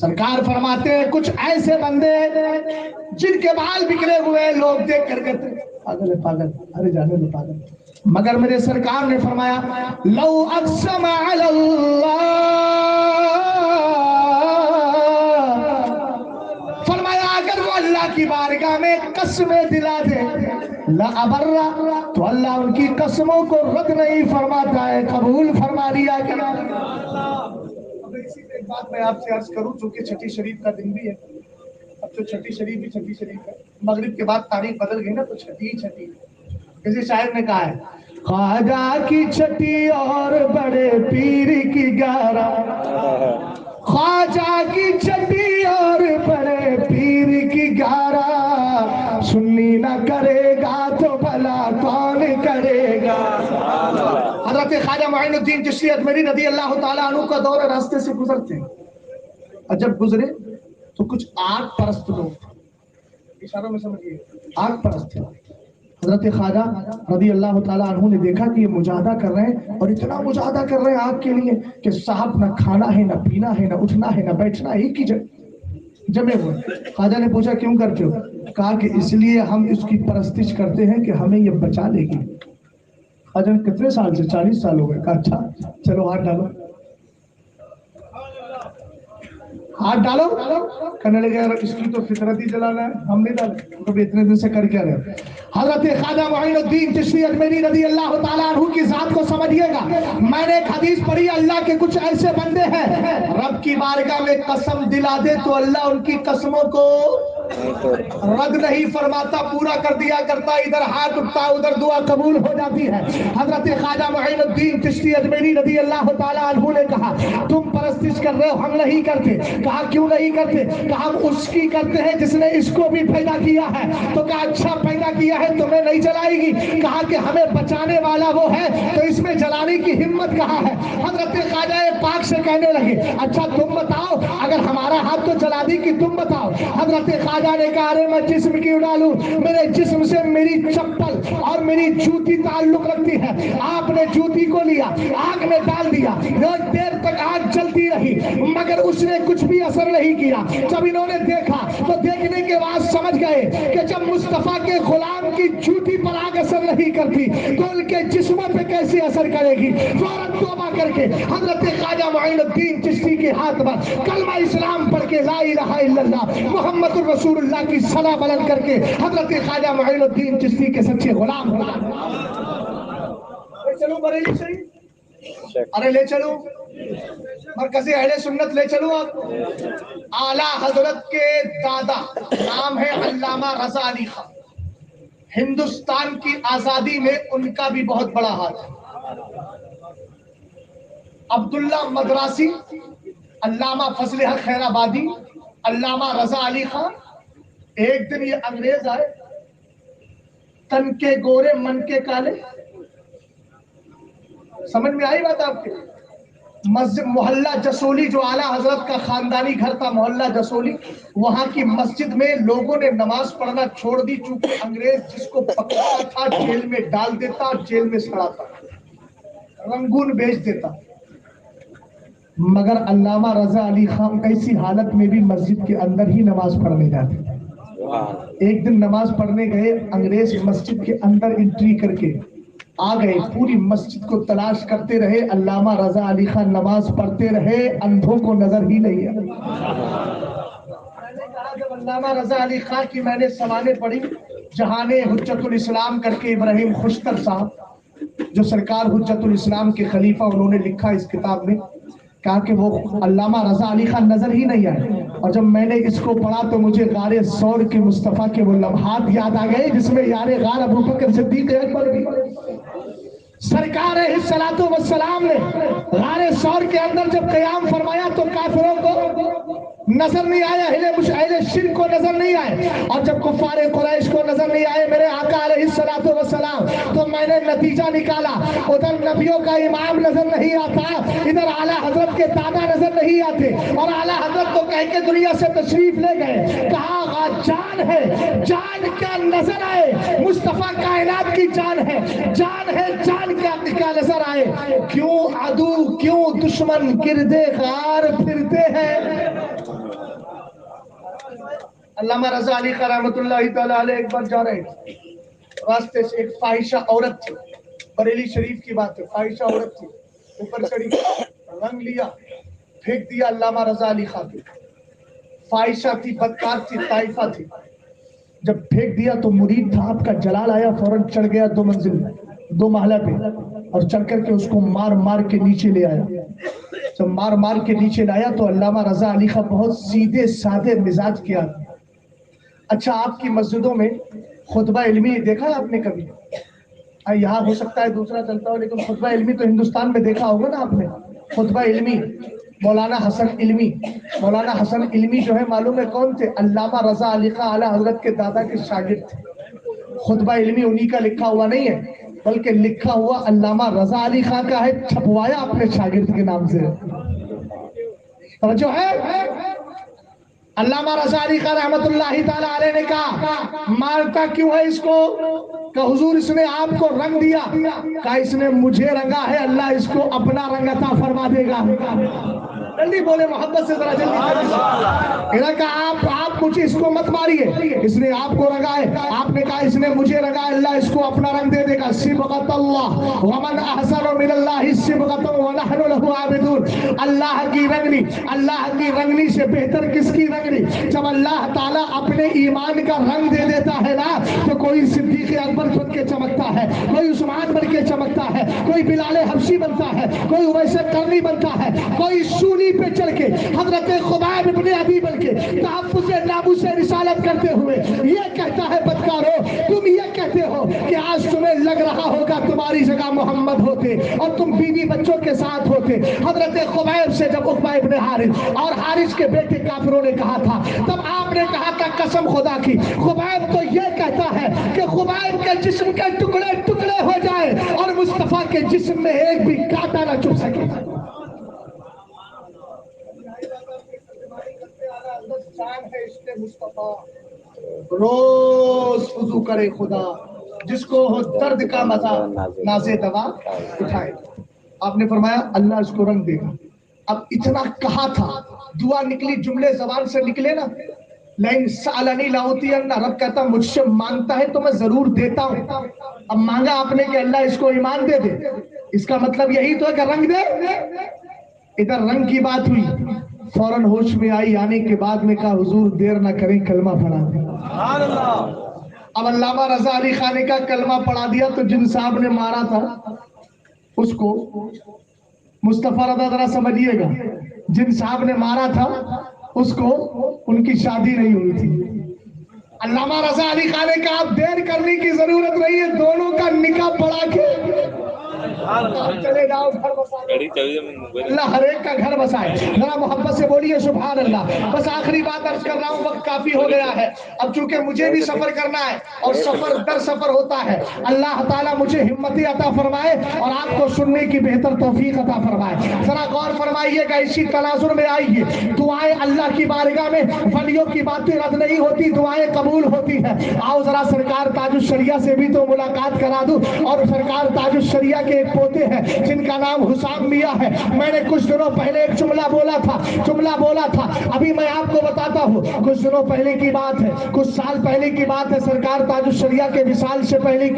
سرکار فرماتے ہیں کچھ ایسے بندے جن کے بال بکھرے ہوئے لوگ دیکھ کر کہتے ہیں پاگل ہے پاگل، ارے جانے دو پاگل، مگر میرے سرکار نے فرمایا لو اقسم علی اللہ، فرمایا اگر وہ اللہ کی بارگاہ میں قسمیں دلا دے لَأَبَرَّ، تو اللہ ان کی قسموں کو رد نہیں فرماتا ہے، قبول فرما لیا گیا۔ اب اسی پہ ایک بات میں آپ سے عرض کروں، چونکہ چھٹی شریف کا دن بھی ہے، اب تو چھٹی شریف بھی چھٹی شریف ہے، مغرب کے بعد تاریخ بدل گئی نا تو چھٹی ہی چھٹی ہے۔ کسی شاعر نے کہا ہے خواجہ کی چھٹی اور بڑے پیر کی 11، خواجہ کی چھٹی اور بڑے پیر کی 11، سنی نہ کرے گا تو بھلا کون کرے گا۔ حضرت خواجہ معین الدین چشتی اجمیری رضی اللہ تعالیٰ عنہ کا دور راستے سے گزرتے ہیں، اور جب گزرے تو کچھ آگ پرست لوگ تھے، اشاروں میں سمجھیے آگ پرست تھے۔ حضرت خواجہ رضی اللہ تعالیٰ عنہ نے دیکھا کہ یہ مجاہدہ کر رہے ہیں، اور اتنا مجاہدہ کر رہے ہیں آگ کے لیے کہ صاحب نہ کھانا ہے نہ پینا ہے نہ اٹھنا ہے نہ بیٹھنا ہے، ایک ہی جمع ہوئے۔ خواجہ نے پوچھا کیوں کرتے ہو؟ کہا کہ اس لیے ہم اس کی پرستش کرتے ہیں کہ ہمیں یہ بچا لے گی۔ خواجہ نے کتنے سال سے؟ 40 سال ہو گئے۔ کہا اچھا چلو ہاتھ ڈالو، ہاتھ ڈالو۔ کہنے لگے اس کی تو فطرت ہی جلانا ہے، ہم نہیں ڈالیں، تو اتنے دن سے کر کیا رہے۔ حضرت خواجہ معین الدین چشتی اجمیری رضی اللہ تعالیٰ عنہ کی ذات کو سمجھیے گا۔ میں نے ایک حدیث پڑھی، اللہ کے کچھ ایسے بندے ہیں رب کی بارگاہ میں قسم دلا دے تو اللہ ان کی قسموں کو رد نہیں فرماتا، پورا کر دیا کرتا، ادھر ہاتھ اٹھتا ادھر دعا قبول ہو جاتی ہے۔ حضرت خواجہ معین الدین چشتی اجمیری رضی اللہ تعالیٰ عنہ نے کہا تم پرستش کر رہے ہو، ہم نہیں کرتے۔ کہا کیوں نہیں کرتے؟ کہا ہم اس کی کرتے ہیں جس نے اس کو بھی پیدا کیا ہے۔ تو کہا اچھا پیدا کیا ہے تمہیں نہیں جلائے گی؟ کہا کہ ہمیں بچانے والا وہ ہے تو اس میں جلانے کی ہمت کہاں ہے؟ حضرت خواجہ پاک سے کہنے لگے اچھا تم بتاؤ، اگر ہمارا ہاتھ تو جلا دی کہ تم بتاؤ۔ حضرت خواجہ نے کہا ارے میں جسم کیوں ڈالوں، میرے جسم سے میری چپل اور میری جوتی تعلق رکھتی ہے۔ آپ نے جوتی کو لیا، آگ میں ڈال دیا، بہت دیر تک آگ جلتی رہی مگر اس نے کچھ بھی اثر نہیں کیا۔ جب انہوں نے دیکھا تو دیکھنے کے بعد سمجھ گئے کہ جب مصطفیٰ کے غلام کی جوتی پر آگ اثر نہیں کرتی تو ان کے جسموں پہ کیسے اثر کرے گی؟ فوراً توبہ کر کے حضرت خواجہ معین الدین چشتی کے ہاتھ پر کلمہ اسلام پڑھ کے لا الہ الا اللہ محمد الرسول اللہ کی صلاح بلند کر کے حضرت خواجہ معین الدین چشتی کے سچے غلام ہو گئے۔ چلو بریلی شریف، ارے لے چلو مرکزی اہل سنت لے چلو۔ آپ اعلیٰ حضرت کے دادا نام ہے علامہ رضا علی خان، ہندوستان کی آزادی میں ان کا بھی بہت بڑا ہاتھ ہے۔ عبداللہ مدراسی، علامہ فضل حق خیر آبادی، علامہ رضا علی خان، ایک دن یہ انگریز آئے، تن کے گورے من کے کالے، سمجھ میں آئی بات آپ کے؟ مسجد محلہ جسولی جو اعلیٰ حضرت کا خاندانی گھر تھا، محلہ جسولی، وہاں کی مسجد میں لوگوں نے نماز پڑھنا چھوڑ دی، چونکہ انگریز جس کو پکڑتا تھا جیل میں ڈال دیتا، جیل میں سڑاتا، رنگون بیچ دیتا۔ مگر علامہ رضا علی خان ایسی حالت میں بھی مسجد کے اندر ہی نماز پڑھنے جاتے۔ ایک دن نماز پڑھنے گئے، انگریز مسجد کے اندر انٹری کر کے آ گئے، پوری مسجد کو تلاش کرتے رہے، علامہ رضا علی خان نماز پڑھتے رہے، اندھوں کو نظر ہی نہیں آئی۔ میں نے کہا جب علامہ رضا علی خان کی میں نے سوانح پڑھی، جہان حجت الاسلام کر کے ابراہیم خوشتر صاحب جو سرکار حجت الاسلام کے خلیفہ، انہوں نے لکھا اس کتاب میں، کہا کہ وہ علامہ رضا علی خان نظر ہی نہیں آئے۔ اور جب میں نے اس کو پڑھا تو مجھے غار ثور کے مصطفیٰ کے وہ لمحات یاد آ گئے جس میں یار غار ابو بکر صدیق اکبر بھی سرکار الصلوۃ والسلام نے غار ثور کے اندر جب قیام فرمایا تو کافروں کو نظر نہیں آیا، اہل شرک کو نظر نہیں آئے، اور جب کفار قریش کو نظر نہیں آئے میرے آقا علیہ الصلوۃ والسلام، تو میں نے نتیجہ نکالا ادھر نبیوں کا امام نظر نہیں آتا، ادھر اعلیٰ حضرت کے دادا نظر نہیں آتے، اور اعلیٰ حضرت کو کہہ کے دنیا سے تشریف لے گئے۔ کہا جان ہے، جان کیا نظر آئے، مصطفیٰ کائنات کی جان ہے، جان ہے، جان کیا نظر آئے، کیوں عدو کیوں دشمن گردے غار پھرتے ہیں۔ علامہ رضا علی خان رحمۃ اللہ تعالیٰ علیہ ایک بار جا رہے تھے راستے سے، ایک فاحشہ عورت تھی، بریلی شریف کی بات ہے، فاحشہ عورت تھی، اوپر چڑھی رنگ لیا پھینک دیا علامہ رضا علی خان پہ. فاحشہ تھی، بدکار تھی، طائفہ تھی. جب پھینک دیا تو مرید تھا آپ کا جلال آیا، فوراً چڑھ گیا 2 منزل 2 محلہ پہ اور چڑھ کر کے اس کو مار مار کے نیچے لے آیا. جب مار مار کے نیچے لایا تو علامہ رضا علی خان بہت سیدھے سادے مزاج کے آدمی. اچھا آپ کی مسجدوں میں خطبہ علمی دیکھا ہے آپ نے کبھی؟ یہاں ہو سکتا ہے دوسرا چلتا ہو، لیکن خطبہ علمی تو ہندوستان میں دیکھا ہوگا نا آپ نے. خطبہ علمی مولانا حسن علمی، مولانا حسن علمی جو ہے معلوم ہے کون تھے؟ علامہ رضا علی خان اعلیٰ حضرت کے دادا کے شاگرد تھے. خطبہ علمی انہی کا لکھا ہوا نہیں ہے، بلکہ لکھا ہوا علامہ رضا علی خان کا ہے، چھپوایا اپنے شاگرد کے نام سے. توجہ ہے؟ علامہ رضا علی خان رحمۃ اللہ تعالی علیہ نے کہا مارتا کیوں ہے اس کو؟ کہ حضور اس نے آپ کو رنگ دیا. کہا اس نے مجھے رنگا ہے، اللہ اس کو اپنا رنگ عطا فرما دے گا. جلدی بولے محبت سے ذرا جلدی. کہا آپ مجھے اس کو مت ماریے، اس نے آپ کو رنگا ہے. آپ نے کہا اس نے مجھے رنگا ہے، اللہ اس کو اپنا رنگ دے دے گا. صبغۃ اللہ ومن احسن من اللہ صبغۃ ونحن له عابدون. اللہ کی رنگنی، اللہ کی رنگنی سے بہتر کس کی رنگنی؟ جب اللہ تعالیٰ اپنے ایمان کا رنگ دے دیتا ہے نا تو کوئی صدیق اکبر بن کے چمکتا ہے، کوئی عثمان بن کے چمکتا ہے، کوئی بلال حبشی بنتا ہے، کوئی اویس قرنی بنتا ہے، کوئی سونی پہ چڑھ کے حضرت خبیب ابن عدی بن کے تحفظ ناموس سے رسالت کرتے ہوئے یہ کہتا ہے بدکارو، تم یہ کہتے ہو کہ آج تمہیں لگ رہا ہوگا تمہاری جگہ محمد ہوتے اور تم بیوی بچوں کے ساتھ ہوتے. حضرت خبیب سے جب عقبہ ابن حارث اور حارث کے بیٹے کافروں نے کہا تھا تب آپ نے کہا تھا قسم خدا کی خبیب تو یہ کہتا ہے کہ خبیب کے جسم کے ٹکڑے ٹکڑے ہو جائے اور مصطفیٰ کے جسم میں ایک بھی کانٹا نہ چبھ سکے. روز وضو کرے خدا، جس کو ہو درد کا مزہ نازے دوا اٹھائے. آپ نے فرمایا اللہ اس کو رنگ دے گا. اب اتنا کہا تھا، دعا نکلی، جملے زبان سے نکلے نا، لئن سألنی لأعطین، رب کہتا مجھ سے مانگتا ہے تو میں ضرور دیتا ہوں. اب مانگا آپ نے کہ اللہ اس کو ایمان دے دے، اس کا مطلب یہی تو ہے کہ رنگ دے. ادھر رنگ کی بات ہوئی، فوراً ہوش میں آئی، آنے کے بعد میں کہا حضور دیر نہ کریں کلمہ پڑھا دیں. اب علامہ رضا علی خان کا کلمہ پڑھا دیا تو جن صاحب نے مارا تھا اس کو، مصطفیٰ رضا ذرا سمجھیے گا، جن صاحب نے مارا تھا اس کو ان کی شادی نہیں ہوئی تھی. علامہ رضا علی خان نے کہا دیر کرنے کی ضرورت نہیں ہے، دونوں کا نکاح پڑھا کے چلے جاؤ گھر بسائے. اللہ ہر ایک کا گھر بسائے. ذرا محبت سے بولیے سبحان اللہ. بس آخری بات عرض کر رہا ہوں، وقت کافی ہو گیا ہے اب، چونکہ مجھے بھی سفر کرنا ہے اور سفر در سفر ہوتا ہے. اللہ تعالیٰ مجھے ہمت عطا فرمائے اور آپ کو سننے کی بہتر توفیق عطا فرمائے. ذرا غور فرمائیے گا، اسی تناظر میں آئیے. دعائیں اللہ کی بارگاہ میں ولیوں کی باتیں رد نہیں ہوتی، دعائیں قبول ہوتی ہیں. آؤ ذرا سرکار تاج الشریعہ سے بھی تو ملاقات کرا دوں. اور سرکار تاج الشریعہ کے ایک پوتے ہیں جن کا نام حسام میاں ہے. میں نے کچھ دنوں پہلے ایک جملہ بولا تھا ابھی میں آپ کو بتاتا ہوں. کچھ دنوں پہلے کی بات ہے، کچھ سال پہلے کی بات ہے، سرکار تاج الشریعہ کے وصال سے پہلے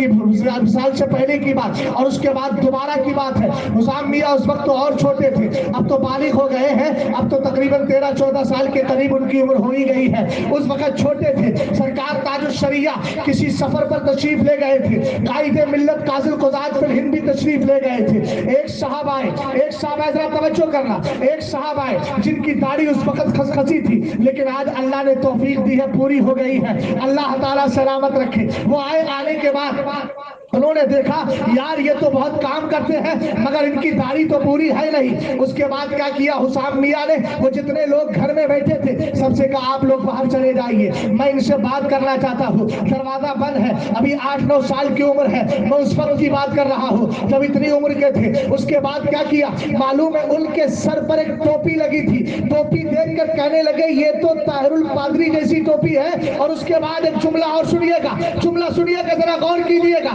کی بات، اور اس کے بعد دوبارہ کی بات ہے. حسام میاں اس وقت تو اور چھوٹے تھے، اب تو بالغ ہو گئے ہیں، اب تو تقریباً 13-14 سال کے قریب ان کی عمر ہو ہی گئی ہے. اس وقت چھوٹے تھے. سرکار تاج الشریعہ کسی سفر پر تشریف لے گئے تھے، قائد ملت قاضی القضات فی الہند بھی تشریف لے گئے تھے. ایک صاحب آئے ذرا توجہ کرنا، ایک صاحب آئے جن کی داڑھی اس وقت خسخسی تھی، لیکن آج اللہ نے توفیق دی ہے، پوری ہو گئی ہے. اللہ تعالیٰ سلامت رکھے. وہ آنے کے بعد انہوں نے دیکھا یار یہ تو بہت کام کرتے ہیں مگر ان کی داڑھی تو پوری ہے نہیں. اس کے بعد کیا کیا حسام میاں نے، وہ جتنے لوگ گھر میں بیٹھے تھے سب سے کہا آپ لوگ باہر چلے جائیے، میں ان سے بات کرنا چاہتا ہوں. دروازہ بند ہے، ابھی 8-9 سال کی عمر ہے، میں اس وقت کی بات کر رہا ہوں جب اتنی عمر کے تھے. اس کے بعد کیا کیا معلوم ہے، ان کے سر پر ایک ٹوپی لگی تھی. ٹوپی دیکھ کر کہنے لگے یہ تو طاہر القادری جیسی ٹوپی ہے. اور اس کے بعد ایک جملہ اور سنیے گا ذرا غور کیجیے گا.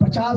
50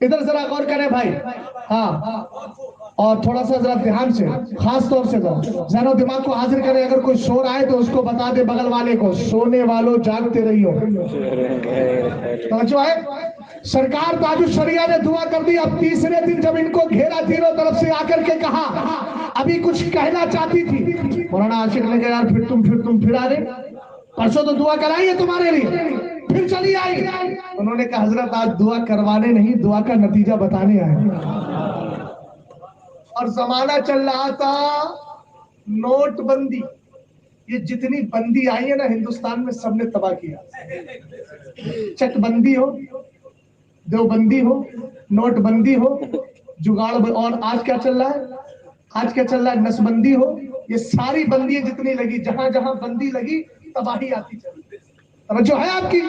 ادھر ذرا غور کریں بھائی. ہاں اور تھوڑا سا ذرا دھیان سے خاص طور سے ذہن و دماغ کو حاضر کریں. اگر کوئی سو رہا ہے تو اس کو بتا دے بغل والے کو, سونے والوں جاگتے رہیو. توجہ ہے. سرکار تاج الشریعہ نے دعا کر دی. اب تیسرے دن جب ان کو گھیرا تینوں طرف سے آ کر کے کہا ابھی کچھ کہنا چاہتی تھی. مولانا عاشق نے کہا یار پھر تم پھر آ رہے, پرسوں تو دعا کرائی ہے تمہارے لیے, پھر چلی آئی. انہوں نے کہا حضرت آج دعا کروانے نہیں, دعا کا نتیجہ بتانے آئے. اور زمانہ چل رہا تھا نوٹ بندی. یہ جتنی بندی آئی ہے نا ہندوستان میں سب نے تباہ کیا. چک بندی ہو, دیوبندی ہو, نوٹ بندی ہو, جگاڑ اور آج کیا چل رہا ہے, آج کیا چل رہا ہے, نس بندی ہو. یہ ساری بندی جتنی لگی, جہاں جہاں بندی لگی تباہی آتی چل رہی. توجہ ہے آپ کی.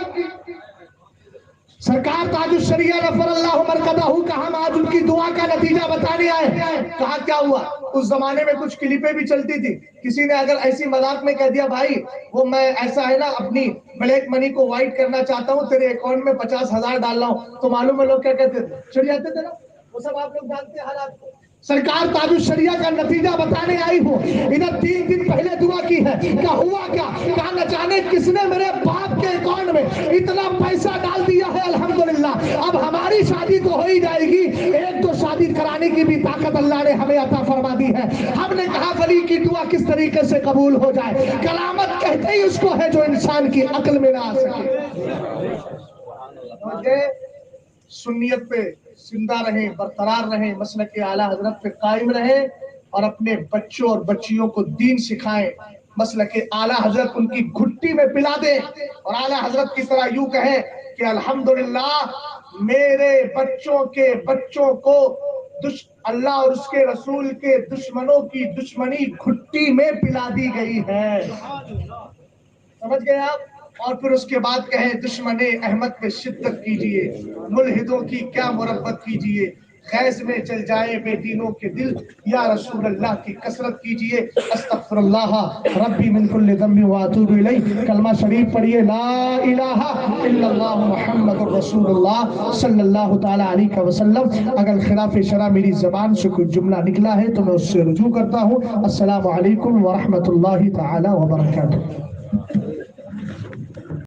سرکار تاج الشریعہ غفر اللہ مرکزہ کا ہم آج ان کی دعا کا نتیجہ بتانے آئے. کہا کیا ہوا. اس زمانے میں کچھ کلپیں بھی چلتی تھی. کسی نے اگر ایسی مذاق میں کہہ دیا بھائی وہ میں ایسا ہے نا اپنی بلیک منی کو وائٹ کرنا چاہتا ہوں, تیرے اکاؤنٹ میں 50,000 ڈال رہا ہوں, تو معلوم ہے لوگ کیا کہتے تھے, چڑھ جاتے تھے نا. وہ سب آپ لوگ جانتے ہیں حالات کو. سرکار تاج الشریعہ کا نتیجہ بتانے آئی ہوں. ادھر 3 دن پہلے دعا کی ہے. کیا ہوا کیا, کہا نہ جانے کس نے میرے باپ کے اکاؤنٹ میں اتنا پیسہ ڈال دیا ہے. الحمدللہ اب ہماری شادی تو ہو ہی جائے گی, 1-2 شادی کرانے کی بھی طاقت اللہ نے ہمیں عطا فرما دی ہے. ہم نے کہا ولی کی دعا کس طریقے سے قبول ہو جائے. کرامت کہتے ہی اس کو ہے جو انسان کی عقل میں نہ آ سکے. سنیت پہ زندہ رہیں, برقرار رہیں, مسلک اعلیٰ حضرت پہ قائم رہیں اور اپنے بچوں اور بچیوں کو دین سکھائیں. مسلک اعلیٰ حضرت ان کی گھٹی میں پلا دیں اور اعلیٰ حضرت کی طرح یوں کہیں کہ الحمدللہ میرے بچوں کے بچوں کو اللہ اور اس کے رسول کے دشمنوں کی دشمنی گھٹی میں پلا دی گئی ہے. سمجھ گئے آپ. اور پھر اس کے بعد کہیں دشمن احمد پہ شدت کیجئے, ملحدوں کی کیا مربت کیجئے, خیز میں چل جائے بے دینوں کے دل, یا رسول اللہ کی کثرت کیجئے. استغفر اللہ ربی من کل ذنب واتوب الیہ. کلمہ شریف پڑھیے لا الہ الا اللہ محمد الرسول اللہ صلی اللہ تعالی علیہ وسلم. اگر خلاف شرع میری زبان سے کوئی جملہ نکلا ہے تو میں اس سے رجوع کرتا ہوں. السلام علیکم ورحمۃ اللہ تعالی وبرکاتہ.